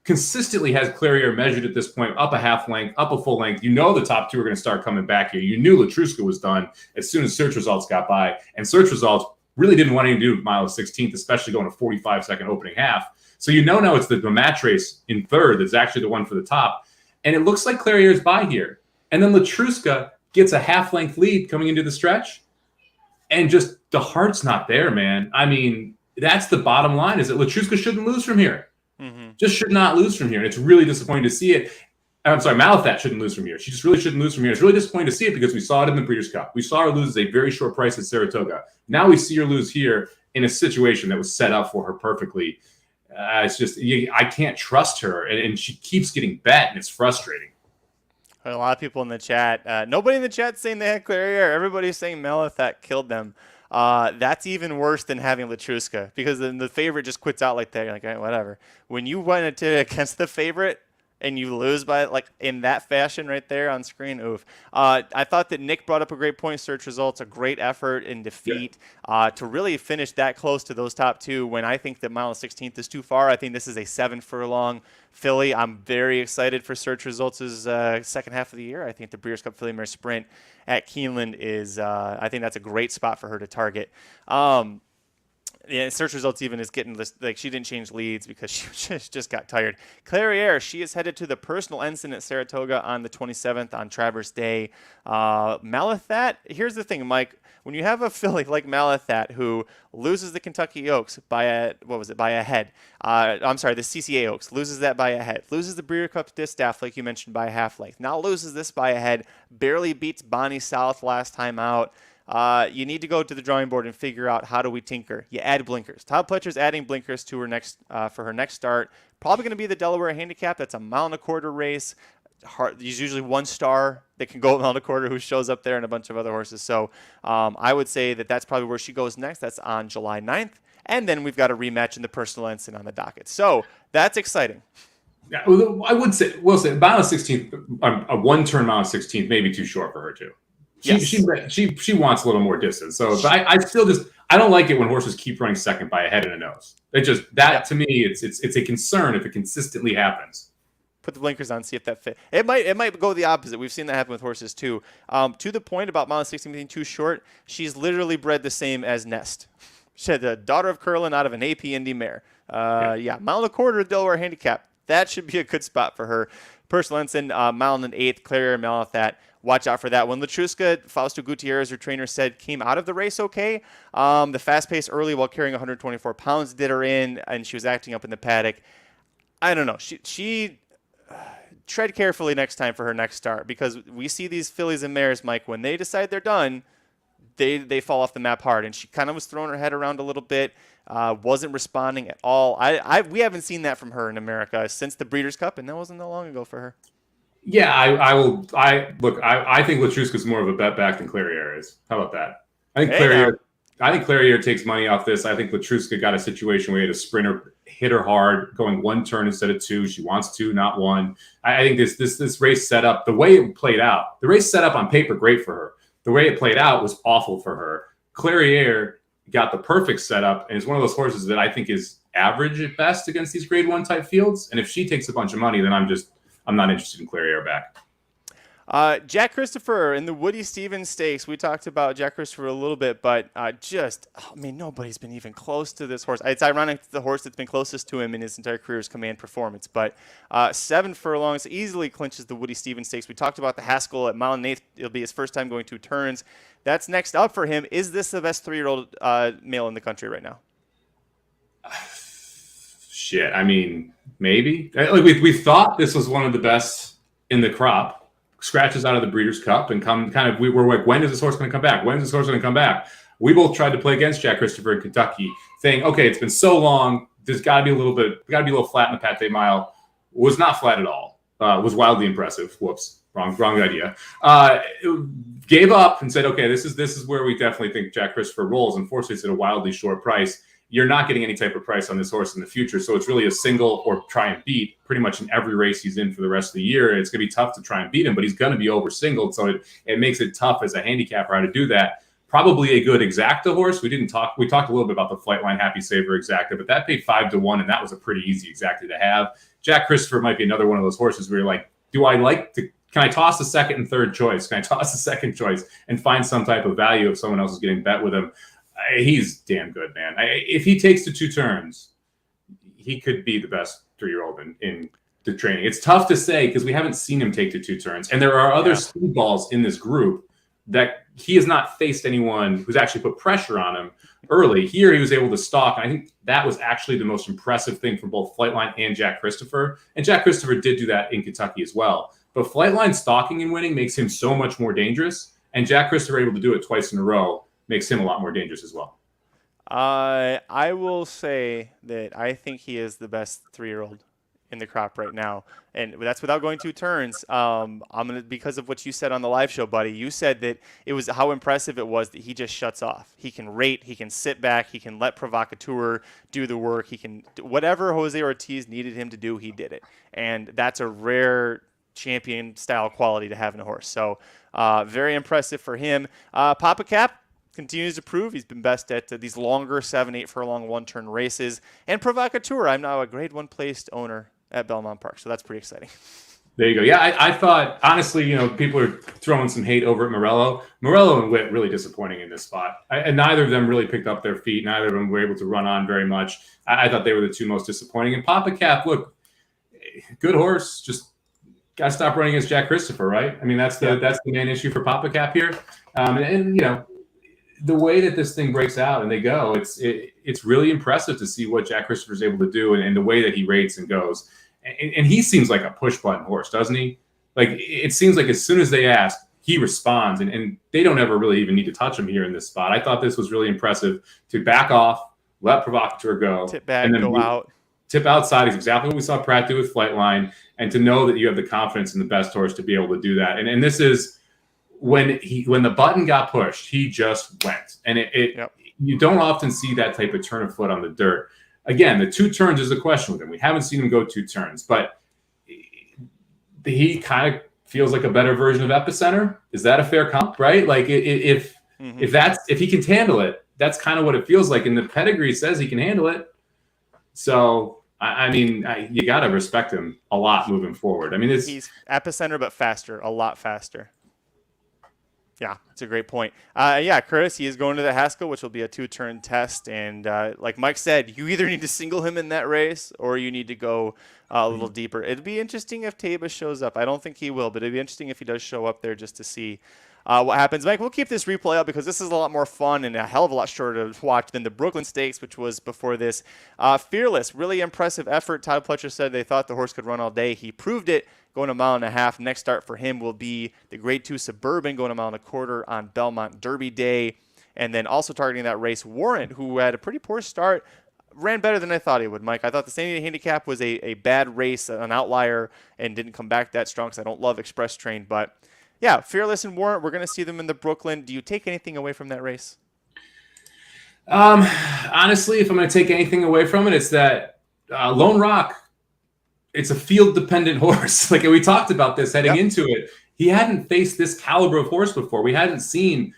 Consistently has Clairiere measured at this point, up a half length, up a full length. You know the top 2 are going to start coming back here. You knew Latruska was done as soon as Search Results got by. And Search Results really didn't want anything to do with Mile 16th, especially going a 45-second opening half. So you know now it's the match race in 3rd that's actually the one for the top. And it looks like Clariere's by here. And then Latruska gets a half-length lead coming into the stretch. And just the heart's not there, man. I mean, that's the bottom line, is that Latruska shouldn't lose from here. Mm-hmm. Just should not lose from here. And it's really disappointing to see it. I'm sorry, Malathat shouldn't lose from here. She just really shouldn't lose from here. It's really disappointing to see it because we saw it in the Breeders' Cup. We saw her lose at a very short price at Saratoga. Now we see her lose here in a situation that was set up for her perfectly. It's just, I can't trust her, and she keeps getting bet, and it's frustrating. A lot of people in the chat. Nobody in the chat saying they had Clairiere. Everybody's saying Malathat killed them. That's even worse than having Latruska, because then the favorite just quits out like that. You're like, all right, whatever. When you went against the favorite, and you lose by like in that fashion right there on screen, oof. I thought that Nick brought up a great point. Search Results, a great effort in defeat to really finish that close to those top 2 when I think that Mile 16th is too far. I think this is a 7 furlong filly. I'm very excited for Search Results' second half of the year. I think the Breeders' Cup Filly Mare Sprint at Keeneland is, I think that's a great spot for her to target. Yeah, Search Results even is getting this, like, she didn't change leads because she just got tired. Clairiere, she is headed to the personal ensign at Saratoga on the 27th on Traverse Day. Malathat, here's the thing, Mike. When you have a filly like Malathat who loses the Kentucky Oaks by a head. I'm sorry, the CCA Oaks loses that by a head. Loses the Breeders' Cup Distaff, like you mentioned, by a half length. Now loses this by a head. Barely beats Bonnie South last time out. you need to go to the drawing board and figure out how do we tinker. You add blinkers. Todd Pletcher's adding blinkers to her next for her next start. Probably going to be the Delaware Handicap. That's a 1.25 mile race. There's usually 1 star that can go 1.25 miles who shows up there, and a bunch of other horses. So I would say that that's probably where she goes next. That's on July 9th. And then we've got a rematch in the Personal Ensign on the docket. So that's exciting. Yeah, we'll say mile 16th, a 1-turn mile 16th may be too short for her too. She wants a little more distance. So but I don't like it when horses keep running second by a head and a nose. To me, it's a concern if it consistently happens. Put the blinkers on, see if that fit. It might go the opposite. We've seen that happen with horses too. To the point about mile 16 being too short, she's literally bred the same as Nest. She had the daughter of Curlin out of an AP Indy mare. 1.25 miles Delaware Handicap. That should be a good spot for her. Personal Ensign, 1.1 1/8, Clarier, mile off that. Watch out for that one. Latruska, Fausto Gutierrez, her trainer, said came out of the race okay. The fast pace early while carrying 124 pounds did her in, and she was acting up in the paddock. I don't know. She tread carefully next time for her next start, because we see these fillies and mares, Mike, when they decide they're done, they fall off the map hard. And she kind of was throwing her head around a little bit. Wasn't responding at all. We haven't seen that from her in America since the Breeders' Cup, and that wasn't that long ago for her. Yeah, I think Latruska's more of a bet back than Clarier is. How about that? I think Clarier takes money off this. I think Latruska got a situation where he had a sprinter hit her hard, going 1 turn instead of 2. She wants 2, not 1. I think this race set up, the way it played out, the race set up on paper great for her. The way it played out was awful for her. Clarier got the perfect setup, and it's one of those horses that I think is average at best against these grade 1 type fields. And if she takes a bunch of money, then I'm not interested in Clarier back. Jack Christopher in the Woody Stevens Stakes. We talked about Jack Christopher a little bit, but nobody's been even close to this horse. It's ironic the horse that's been closest to him in his entire career is Command Performance, but 7 furlongs easily clinches the Woody Stevens Stakes. We talked about the Haskell at 1.1 1/8. It'll be his first time going 2 turns. That's next up for him. Is this the best 3-year-old male in the country right now? Shit, I mean, maybe. We thought this was one of the best in the crop. Scratches out of the Breeders' Cup and we were like, when is this horse going to come back? When is this horse going to come back? We both tried to play against Jack Christopher in Kentucky, saying, okay, it's been so long. There's got to be a little flat in the Pate Mile. Was not flat at all. Was wildly impressive. Whoops, wrong idea. Gave up and said, okay, this is where we definitely think Jack Christopher rolls. Unfortunately, it's at a wildly short price. You're not getting any type of price on this horse in the future. So it's really a single or try and beat pretty much in every race he's in for the rest of the year. It's going to be tough to try and beat him, but he's going to be over singled. So it makes it tough as a handicapper how to do that. Probably a good exacta horse. We talked a little bit about the Flightline Happy Saver exacta, but that paid 5 to 1, and that was a pretty easy exacta to have. Jack Christopher might be another one of those horses where you're like, can I toss the second and third choice? Can I toss the second choice and find some type of value if someone else is getting bet with him? He's damn good, man. If he takes the 2 turns, he could be the best 3-year-old in the training. It's tough to say because we haven't seen him take the 2 turns. And there are other speedballs in this group that he has not faced anyone who's actually put pressure on him early. Here he was able to stalk. And I think that was actually the most impressive thing for both Flightline and Jack Christopher. And Jack Christopher did do that in Kentucky as well. But Flightline stalking and winning makes him so much more dangerous. And Jack Christopher able to do it twice in a row makes him a lot more dangerous as well. I will say that I think he is the best 3-year-old in the crop right now, and that's without going 2 turns. Because of what you said on the live show, buddy. You said that it was how impressive it was that he just shuts off. He can rate, he can sit back, he can let Provocateur do the work. He can whatever Jose Ortiz needed him to do, he did it, and that's a rare champion style quality to have in a horse. So very impressive for him. Papa Cap continues to prove he's been best at these longer 7-8 furlong 1-turn races. And Provocateur, I'm now a grade 1 placed owner at Belmont Park, so that's pretty exciting. There you go. Yeah, I thought, honestly, people are throwing some hate over at Morello. Morello and Witt really disappointing in this spot. And neither of them really picked up their feet. Neither of them were able to run on very much. I thought they were the 2 most disappointing. And Papa Cap, look, good horse, just got to stop running against Jack Christopher, right? I mean, that's the main issue for Papa Cap here. The way that this thing breaks out and they go, it's really impressive to see what Jack Christopher is able to do and the way that he rates and goes. And he seems like a push button horse, doesn't he? Like, it seems like as soon as they ask, he responds, and they don't ever really even need to touch him here in this spot. I thought this was really impressive to back off, let Provocateur go, Tip back, and then go out. Tip outside is exactly what we saw Pratt do with Flightline, and to know that you have the confidence in the best horse to be able to do that. And this is when the button got pushed, he just went. And you don't often see that type of turn of foot on the dirt. Again, the 2 turns is a question with him. We haven't seen him go 2 turns, but he kind of feels like a better version of Epicenter. Is that a fair comp, right? Like if he can handle it, that's kind of what it feels like. And the pedigree says he can handle it. So, I mean, you got to respect him a lot moving forward. I mean, he's Epicenter, but faster, a lot faster. Yeah, that's a great point. Curtis, he is going to the Haskell, which will be a 2-turn test. And like Mike said, you either need to single him in that race or you need to go a little deeper. It'd be interesting if Taba shows up. I don't think he will, but it'd be interesting if he does show up there just to see what happens. Mike, we'll keep this replay up because this is a lot more fun and a hell of a lot shorter to watch than the Brooklyn Stakes, which was before this. Fearless, really impressive effort. Todd Pletcher said they thought the horse could run all day. He proved it, going 1.5 miles. Next start for him will be the Grade 2 Suburban, going 1.25 miles on Belmont Derby Day. And then also targeting that race, Warrant, who had a pretty poor start, ran better than I thought he would, Mike. I thought the Sandy Handicap was a bad race, an outlier, and didn't come back that strong because I don't love Express Train. But yeah, Fearless and Warrant, we're going to see them in the Brooklyn. Do you take anything away from that race? Honestly, if I'm going to take anything away from it, it's that Lone Rock, it's a field-dependent horse. Like we talked about this heading into it. He hadn't faced this caliber of horse before. We hadn't seen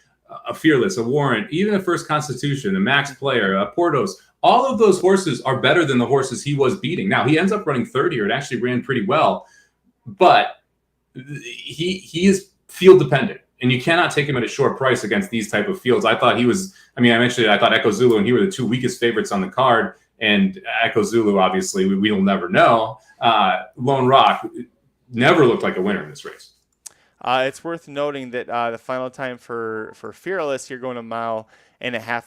a Fearless, a Warrant, even a First Constitution, a Max Player, a Portos. All of those horses are better than the horses he was beating. Now, he ends up running third here. It actually ran pretty well. But he is field dependent, and you cannot take him at a short price against these type of fields. I thought he was, I mentioned it, I thought Echo Zulu and he were the 2 weakest favorites on the card, and Echo Zulu, obviously, we'll never know. Lone Rock never looked like a winner in this race. It's worth noting that the final time for Fearless here going 1.5 miles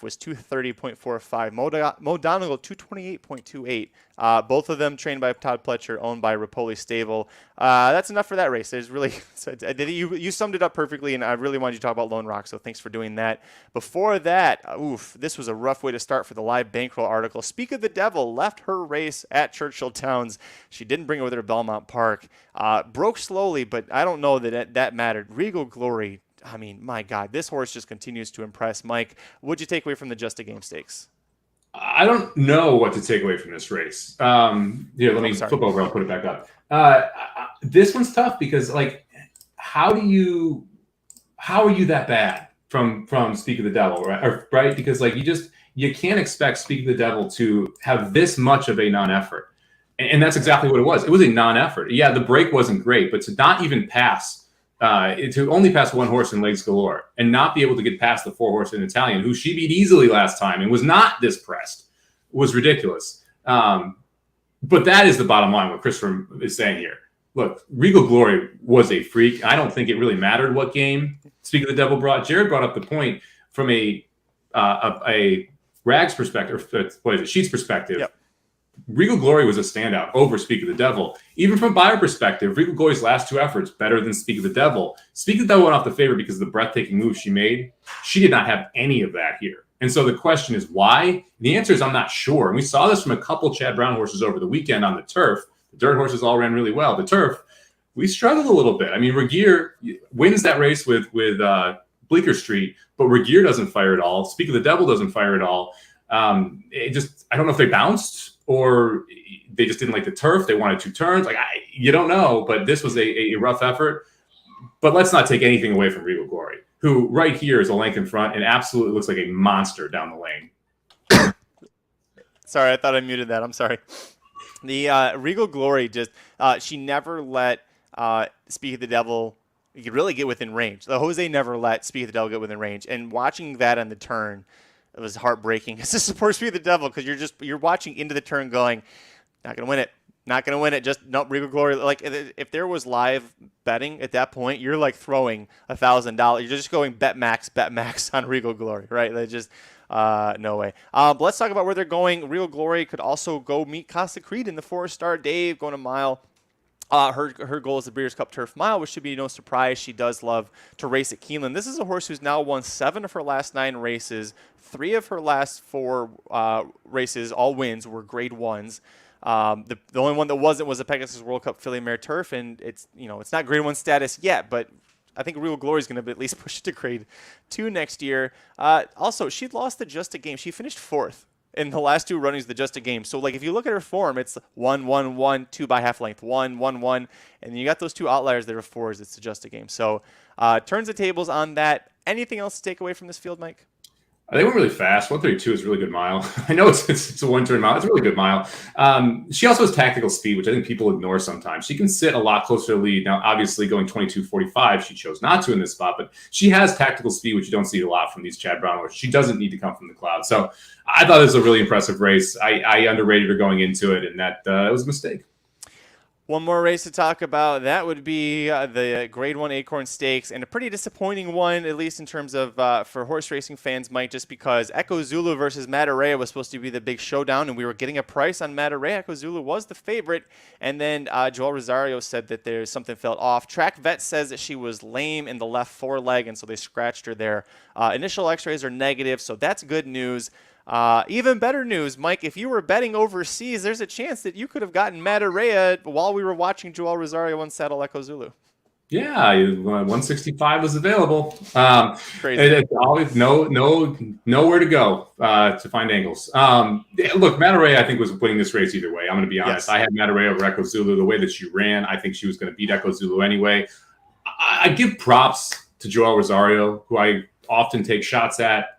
was 2:30.45. Mo Donegal 2:28.28. Both of them trained by Todd Pletcher, owned by Rapoli Stable. That's enough for that race. There's really you summed it up perfectly, and I really wanted you to talk about Lone Rock, so thanks for doing that. Before that, this was a rough way to start for the live bankroll article. Speak of the Devil left her race at Churchill Downs. She didn't bring it with her to Belmont Park. Broke slowly, but I don't know that mattered. Regal Glory. I mean, my God, this horse just continues to impress. Mike, what'd you take away from the Just a Game Stakes? I don't know what to take away from this race. Here, let me flip over. I'll put it back up. This one's tough because, like, how are you that bad from Speak of the Devil, right? Because, like, you can't expect Speak of the Devil to have this much of a non-effort. And that's exactly what it was. It was a non-effort. Yeah, the break wasn't great, but to not even pass, to only pass one horse in Legs Galore and not be able to get past the 4-horse in Italian, who she beat easily last time and was not this pressed, was ridiculous. But that is the bottom line, what Christopher is saying here. Look, Regal Glory was a freak. I don't think it really mattered what game Speak of the Devil brought. Jared brought up the point from a Rags perspective, Sheets perspective. Yep. Regal Glory was a standout over Speak of the Devil. Even from buyer perspective, Regal Glory's last 2 efforts better than Speak of the Devil. Speak of the Devil went off the favor because of the breathtaking move she made. She did not have any of that here. And so the question is why? The answer is I'm not sure. And we saw this from a couple Chad Brown horses over the weekend on the turf. The dirt horses all ran really well. The turf, we struggled a little bit. I mean, Regier wins that race with Bleecker Street, but Regier doesn't fire at all. Speak of the Devil doesn't fire at all. I don't know if they bounced or they just didn't like the turf. They wanted 2 turns. You don't know, but this was a rough effort. But let's not take anything away from Regal Glory, who right here is a length in front and absolutely looks like a monster down the lane. Sorry, I thought I muted that. I'm sorry. The Regal Glory she never let Speak of the Devil you could really get within range. The Jose never let Speak of the Devil get within range. And watching that on the turn, it was heartbreaking. It's just support Speak of the Devil because you're watching into the turn going, not going to win it. Not going to win it. Just no Regal Glory. Like if there was live betting at that point, you're like throwing $1,000. You're just going bet max on Regal Glory, right? They just no way. But let's talk about where they're going. Regal Glory could also go meet Costa Creed in the 4-star. Dave going 1 mile. Her goal is the Breeders' Cup Turf Mile, which should be no surprise. She does love to race at Keeneland. This is a horse who's now won 7 of her last 9 races. 3 of her last 4 races, all wins, were Grade 1s. The only one that wasn't was the Pegasus World Cup Filly Mare Turf, and it's not Grade 1 status yet, but I think Real Glory is going to at least push it to Grade 2 next year. Also, she lost the Just a Game. She finished 4th in the last 2 runnings of the Just a Game. So, if you look at her form, it's 1, 1, 1, 2 by half length, 1, 1, 1, and then you got those 2 outliers that are 4s. It's the Just a Game. So, turns the tables on that. Anything else to take away from this field, Mike? They went really fast. 132 is a really good mile. I know it's a one-turn mile. It's a really good mile. She also has tactical speed, which I think people ignore sometimes. She can sit a lot closer to the lead. Now, obviously, going 22.45, she chose not to in this spot, but she has tactical speed, which you don't see a lot from these Chad Brown horses. She doesn't need to come from the cloud. So I thought this was a really impressive race. I underrated her going into it, and that was a mistake. One more race to talk about. That would be the Grade 1 Acorn Stakes, and a pretty disappointing one, at least in terms of for horse racing fans, Mike, just because Echo Zulu versus Matarea was supposed to be the big showdown, and we were getting a price on Matarea. Echo Zulu was the favorite, and then Joel Rosario said that there's something felt off. Track Vet says that she was lame in the left foreleg, and so they scratched her there. Initial x-rays are negative, so that's good news. Even better news, Mike, if you were betting overseas, there's a chance that you could have gotten Matarea while we were watching Joel Rosario unsaddle Echo Zulu. Yeah, 165 was available. Crazy. It's always nowhere to go to find angles. Look, Matarea, I think, was winning this race either way. I'm going to be honest. Yes. I had Matarea over Echo Zulu. The way that she ran, I think she was going to beat Echo Zulu anyway. I give props to Joel Rosario, who I often take shots at.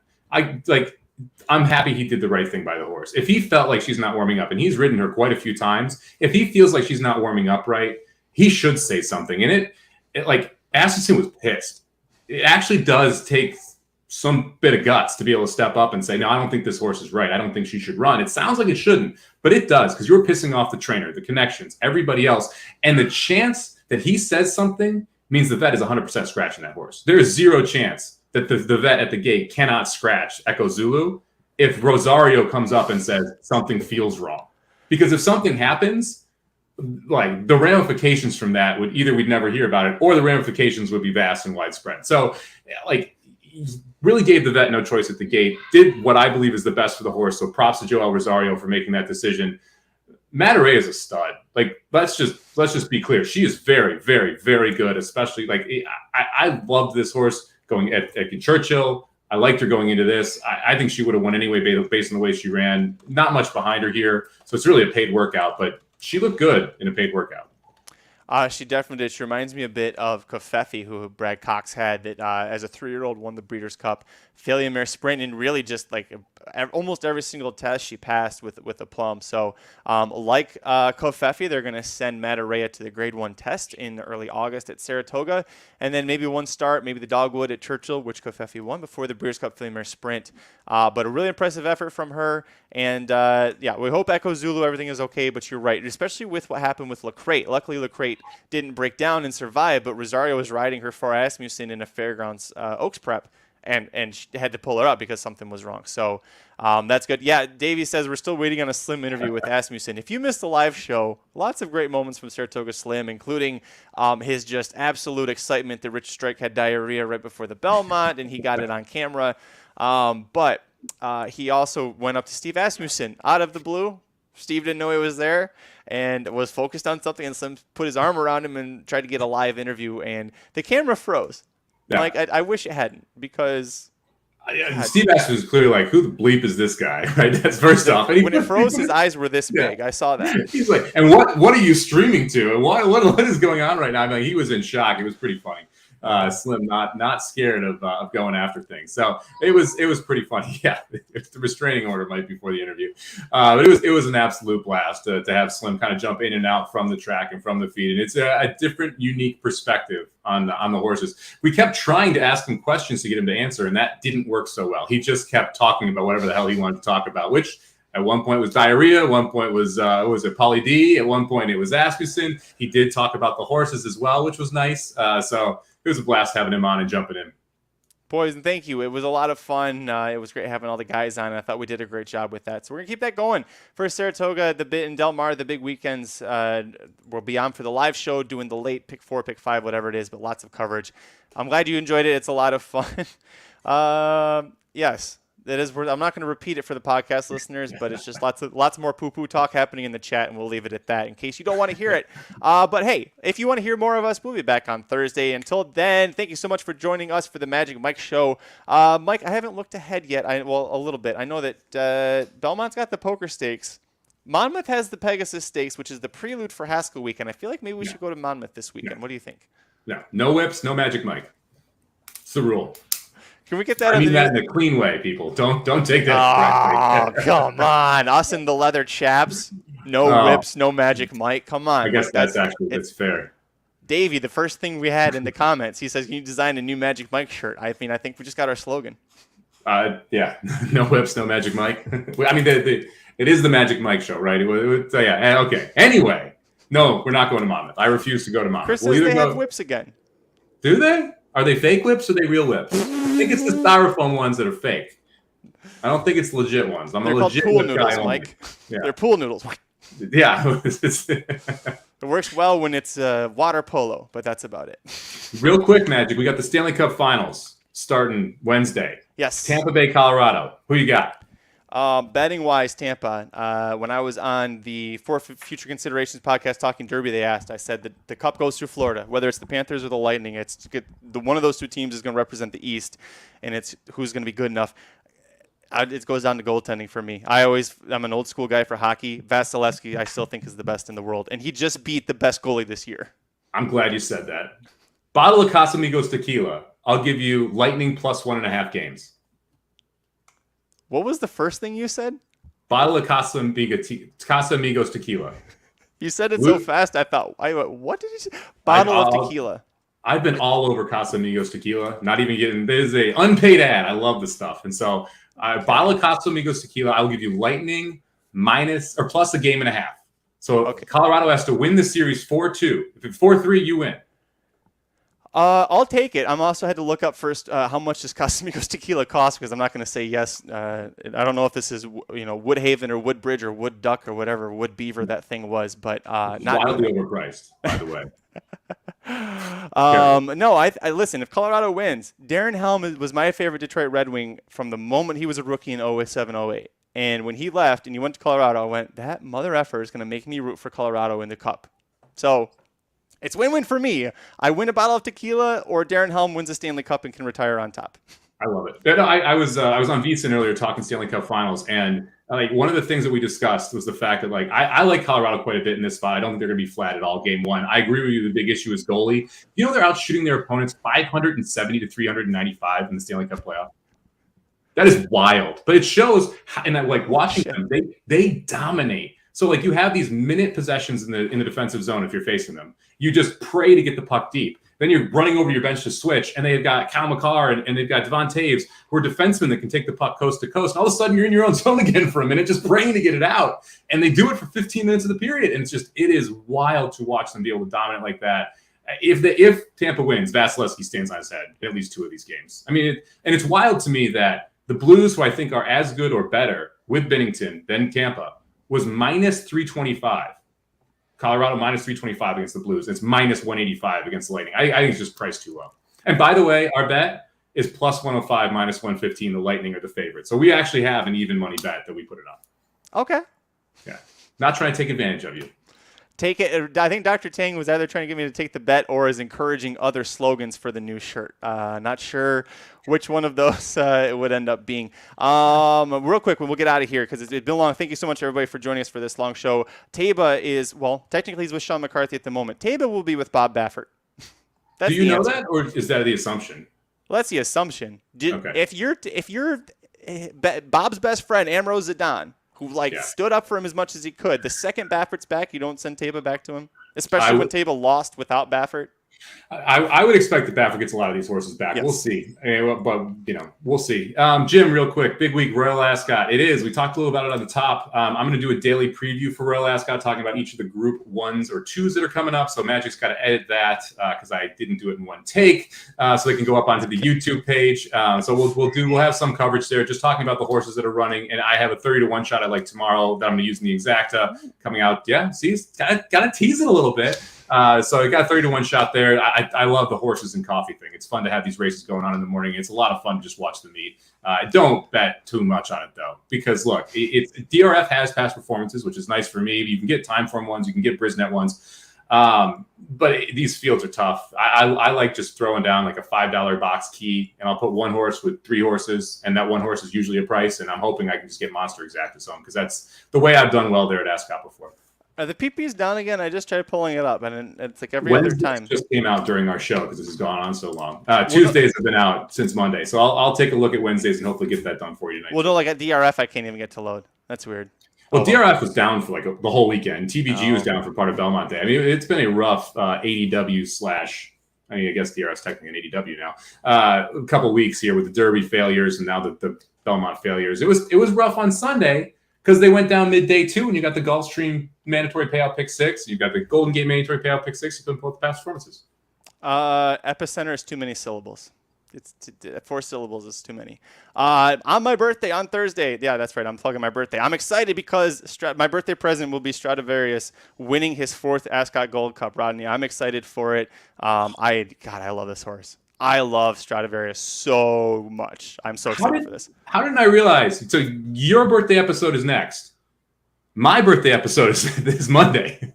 I'm happy he did the right thing by the horse. If he felt like she's not warming up, and he's ridden her quite a few times, if he feels like she's not warming up right, he should say something. And it Ascot was pissed. It actually does take some bit of guts to be able to step up and say, no, I don't think this horse is right. I don't think she should run. It sounds like it shouldn't, but it does, because you're pissing off the trainer, the connections, everybody else. And the chance that he says something means the vet is 100% scratching that horse. There is zero chance that the vet at the gate cannot scratch Echo Zulu if Rosario comes up and says something feels wrong. Because if something happens, like, the ramifications from that would either we'd never hear about it, or the ramifications would be vast and widespread. So, really gave the vet no choice at the gate, did what I believe is the best for the horse. So props to Joel Rosario for making that decision. Matarea is a stud. Let's just be clear. She is very, very, very good, especially, I loved this horse going at Churchill. I liked her going into this. I think she would have won anyway based on the way she ran. Not much behind her here. So it's really a paid workout, but she looked good in a paid workout. She definitely did. She reminds me a bit of Kofefi, who Brad Cox had, that as a 3-year-old won the Breeders' Cup Filly Mare Sprint, and really just almost every single test she passed with a plum. So Kofefi, they're going to send Matarea to the Grade 1 test in early August at Saratoga, and then maybe one start, maybe the Dogwood at Churchill, which Kofefi won before the Breeders' Cup Filly Mare Sprint. But a really impressive effort from her. And we hope Echo Zulu, everything is okay, but you're right, especially with what happened with Lecrate. Luckily, Lecrate didn't break down and survive, but Rosario was riding her for Asmussen in a Fairgrounds Oaks prep, and she had to pull her up because something was wrong. So that's good. Yeah, Davey says we're still waiting on a Slim interview with Asmussen. If you missed the live show, lots of great moments from Saratoga Slim, including his just absolute excitement that Rich Strike had diarrhea right before the Belmont, and he got it on camera. But he also went up to Steve Asmussen out of the blue. Steve didn't know he was there and was focused on something, and Slim put his arm around him and tried to get a live interview, and the camera froze. Yeah. I wish it hadn't, because Steve Asmussen was clearly like, who the bleep is this guy? Right? That's first off. When it froze, his eyes were this big. I saw that. He's like, and what are you streaming to? And what is going on right now? He was in shock. It was pretty funny. Slim not scared of going after things. So it was pretty funny. Yeah, the restraining order might be for the interview, but it was an absolute blast to have Slim kind of jump in and out from the track and from the feed, and it's a different, unique perspective on the horses. We kept trying to ask him questions to get him to answer, and that didn't work so well. He just kept talking about whatever the hell he wanted to talk about, which at one point was diarrhea. At one point was it Polly D? At one point it was Asmussen. He did talk about the horses as well, which was nice. So it was a blast having him on and jumping in. Boys, and thank you. It was a lot of fun. It was great having all the guys on. I thought we did a great job with that. So we're going to keep that going for Saratoga, the bit in Del Mar, the big weekends. We'll be on for the live show, doing the late pick 4, pick 5, whatever it is, but lots of coverage. I'm glad you enjoyed it. It's a lot of fun. Yes. That is, I'm not going to repeat it for the podcast listeners, but it's just lots more poo-poo talk happening in the chat, and we'll leave it at that in case you don't want to hear it. But hey, if you want to hear more of us, we'll be back on Thursday. Until then, thank you so much for joining us for the Magic Mike Show. Mike, I haven't looked ahead yet. A little bit. I know that Belmont's got the Poker Stakes. Monmouth has the Pegasus Stakes, which is the prelude for Haskell Weekend. I feel like maybe we should go to Monmouth this weekend. What do you think? No whips, no Magic Mike. It's the rule. Can we get that? I mean that in a clean way, people. Don't take that correctly. Oh, come on. Us in the leather chaps. No whips, no Magic Mike. Come on. I guess that's fair. Davey, the first thing we had in the comments, he says, "Can you design a new Magic Mike shirt?" I mean, I think we just got our slogan. Yeah. No whips, no Magic Mike. I mean, it is the Magic Mike show, right? Yeah. Okay. Anyway, no, we're not going to Monmouth. I refuse to go to Monmouth. Chris says they have whips again. Do they? Are they fake whips or are they real whips? I think it's the styrofoam ones that are fake. I don't think it's legit ones. They're called pool noodles, Mike. Yeah. They're pool noodles. Yeah. It works well when it's water polo, but that's about it. Real quick, Magic. We got the Stanley Cup Finals starting Wednesday. Yes. Tampa Bay, Colorado. Who you got? Betting-wise, Tampa. When I was on the For Future Considerations podcast talking Derby, they asked. I said that the Cup goes through Florida, whether it's the Panthers or the Lightning. It's one of those two teams is going to represent the East, and it's who's going to be good enough. It goes down to goaltending for me. I'm an old school guy for hockey. Vasilevsky, I still think is the best in the world, and he just beat the best goalie this year. I'm glad you said that. Bottle of Casamigos tequila. I'll give you Lightning plus 1.5 games. What was the first thing you said? Bottle of Casamigos tequila. You said it so fast, I thought, what did you say? Bottle of tequila. I've been all over Casamigos tequila. Not even getting, there's a unpaid ad. I love this stuff. And so, bottle of Casamigos tequila, I'll give you Lightning minus or plus 1.5 games. So Colorado has to win the series 4-2. If it's 4-3, you win. I'll take it. I'm also had to look up first how much does Casamigos tequila cost because I'm not going to say yes. I don't know if this is Woodhaven or Woodbridge or Wood Duck or whatever Wood Beaver that thing was, but not wildly overpriced, by the way. No, I listen. If Colorado wins, Darren Helm was my favorite Detroit Red Wing from the moment he was a rookie in 07-08. And when he left and he went to Colorado, I went, that mother effer is going to make me root for Colorado in the Cup. So. It's win-win for me. I win a bottle of tequila, or Darren Helm wins a Stanley Cup and can retire on top. I love it. No, I was on VSiN earlier talking Stanley Cup Finals, and one of the things that we discussed was the fact that I like Colorado quite a bit in this spot. I don't think they're going to be flat at all game one. I agree with you. The big issue is goalie. They're out shooting their opponents 570 to 395 in the Stanley Cup playoff. That is wild, but it shows. And watching them, they dominate. So you have these minute possessions in the defensive zone if you're facing them. You just pray to get the puck deep. Then you're running over your bench to switch, and they've got Cal McCarr and they've got Devon Taves, who are defensemen that can take the puck coast to coast. And all of a sudden, you're in your own zone again for a minute, just praying to get it out. And they do it for 15 minutes of the period, and it is wild to watch them be able to dominate like that. If Tampa wins, Vasilevsky stands on his head in at least 2 of these games. I mean, and it's wild to me that the Blues, who I think are as good or better with Binnington than Tampa, was minus 325. Colorado minus 325 against the Blues. It's minus 185 against the Lightning. I think it's just priced too low. And by the way, our bet is plus 105, minus 115. The Lightning are the favorite. So we actually have an even money bet that we put it on. Okay. Yeah. Not trying to take advantage of you. Take it. I think Dr. Tang was either trying to get me to take the bet or is encouraging other slogans for the new shirt. Not sure which one of those it would end up being. Real quick, we'll get out of here because it's been long. Thank you so much, everybody, for joining us for this long show. Taba is, technically he's with Sean McCarthy at the moment. Taba will be with Bob Baffert. Do you know that, or is that the assumption? Well, that's the assumption. Okay. If you're Bob's best friend, Amrose Zidane, who stood up for him as much as he could. The second Baffert's back, you don't send Taba back to him, especially when Taba lost without Baffert. I would expect that Baffert gets a lot of these horses back. Yes. We'll see. But, we'll see. Jim, real quick, big week, Royal Ascot. It is. We talked a little about it on the top. I'm going to do a daily preview for Royal Ascot, talking about each of the group 1s or 2s that are coming up. So Magic's got to edit that because I didn't do it in one take. So they can go up onto the YouTube page. So we'll have some coverage there, just talking about the horses that are running. And I have a 30-1 shot I like tomorrow that I'm going to use in the Exacta coming out. Yeah, see, got to tease it a little bit. So I got a 30-1 shot there. I love the horses and coffee thing. It's fun to have these races going on in the morning. It's a lot of fun to just watch the meet. Don't bet too much on it, though, because, look, DRF has past performances, which is nice for me. You can get time form ones. You can get Brisnet ones. But these fields are tough. I like just throwing down like a $5 box key, and I'll put one horse with 3 horses, and that one horse is usually a price, and I'm hoping I can just get Monster Exactas on because that's the way I've done well there at Ascot before. Are the PPs down again? I just tried pulling it up, and it's like every other time. Just came out during our show because this has gone on so long. Tuesdays have been out since Monday, so I'll take a look at Wednesdays and hopefully get that done for you tonight. Well, no, like at DRF, I can't even get to load. That's weird. Well, DRF was down for like the whole weekend. TBG was down for part of Belmont Day. I mean, it's been a rough ADW / I guess DRF's technically an ADW now. A couple of weeks here with the Derby failures and now the Belmont failures. It was rough on Sunday because they went down midday too, and you got the Gulfstream mandatory payout pick 6. You've got the Golden Gate mandatory payout pick 6. You've been both past performances. Epicenter is too many syllables. 4 syllables is too many. On my birthday on Thursday. Yeah, that's right. I'm plugging my birthday. I'm excited because my birthday present will be Stradivarius winning his 4th Ascot Gold Cup, Rodney. I'm excited for it. I love this horse. I love Stradivarius so much. I'm so excited for this. How didn't I realize? So your birthday episode is next. My birthday episode is Monday.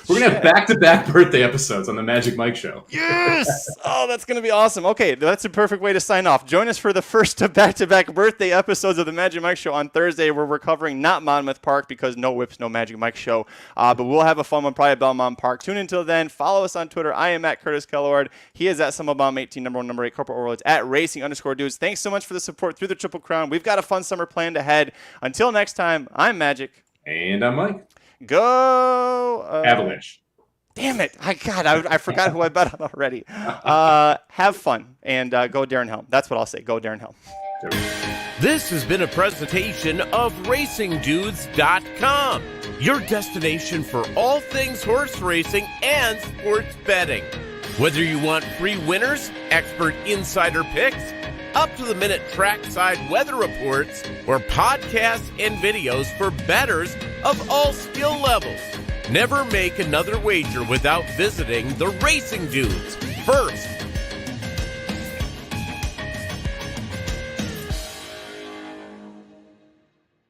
We're going to have back-to-back birthday episodes on the Magic Mike Show. Yes! Oh, that's going to be awesome. Okay, that's a perfect way to sign off. Join us for the first back-to-back birthday episodes of the Magic Mike Show on Thursday, where we're covering not Monmouth Park because no whips, no Magic Mike Show. But we'll have a fun one probably at Belmont Park. Tune in until then. Follow us on Twitter. I am at Curtis Kalleward. He is at Somobomb 18, number 1, number 8, corporate world. It's at racing_dudes. Thanks so much for the support through the Triple Crown. We've got a fun summer planned ahead. Until next time, I'm Magic. And I'm Mike. Go Avalanche. Damn it. I forgot who I bet on already. Have fun and go Darren Helm. That's what I'll say. Go Darren Helm. This has been a presentation of RacingDudes.com, your destination for all things horse racing and sports betting. Whether you want free winners, expert insider picks, up-to-the-minute trackside weather reports, or podcasts and videos for bettors of all skill levels. Never make another wager without visiting the Racing Dudes. First,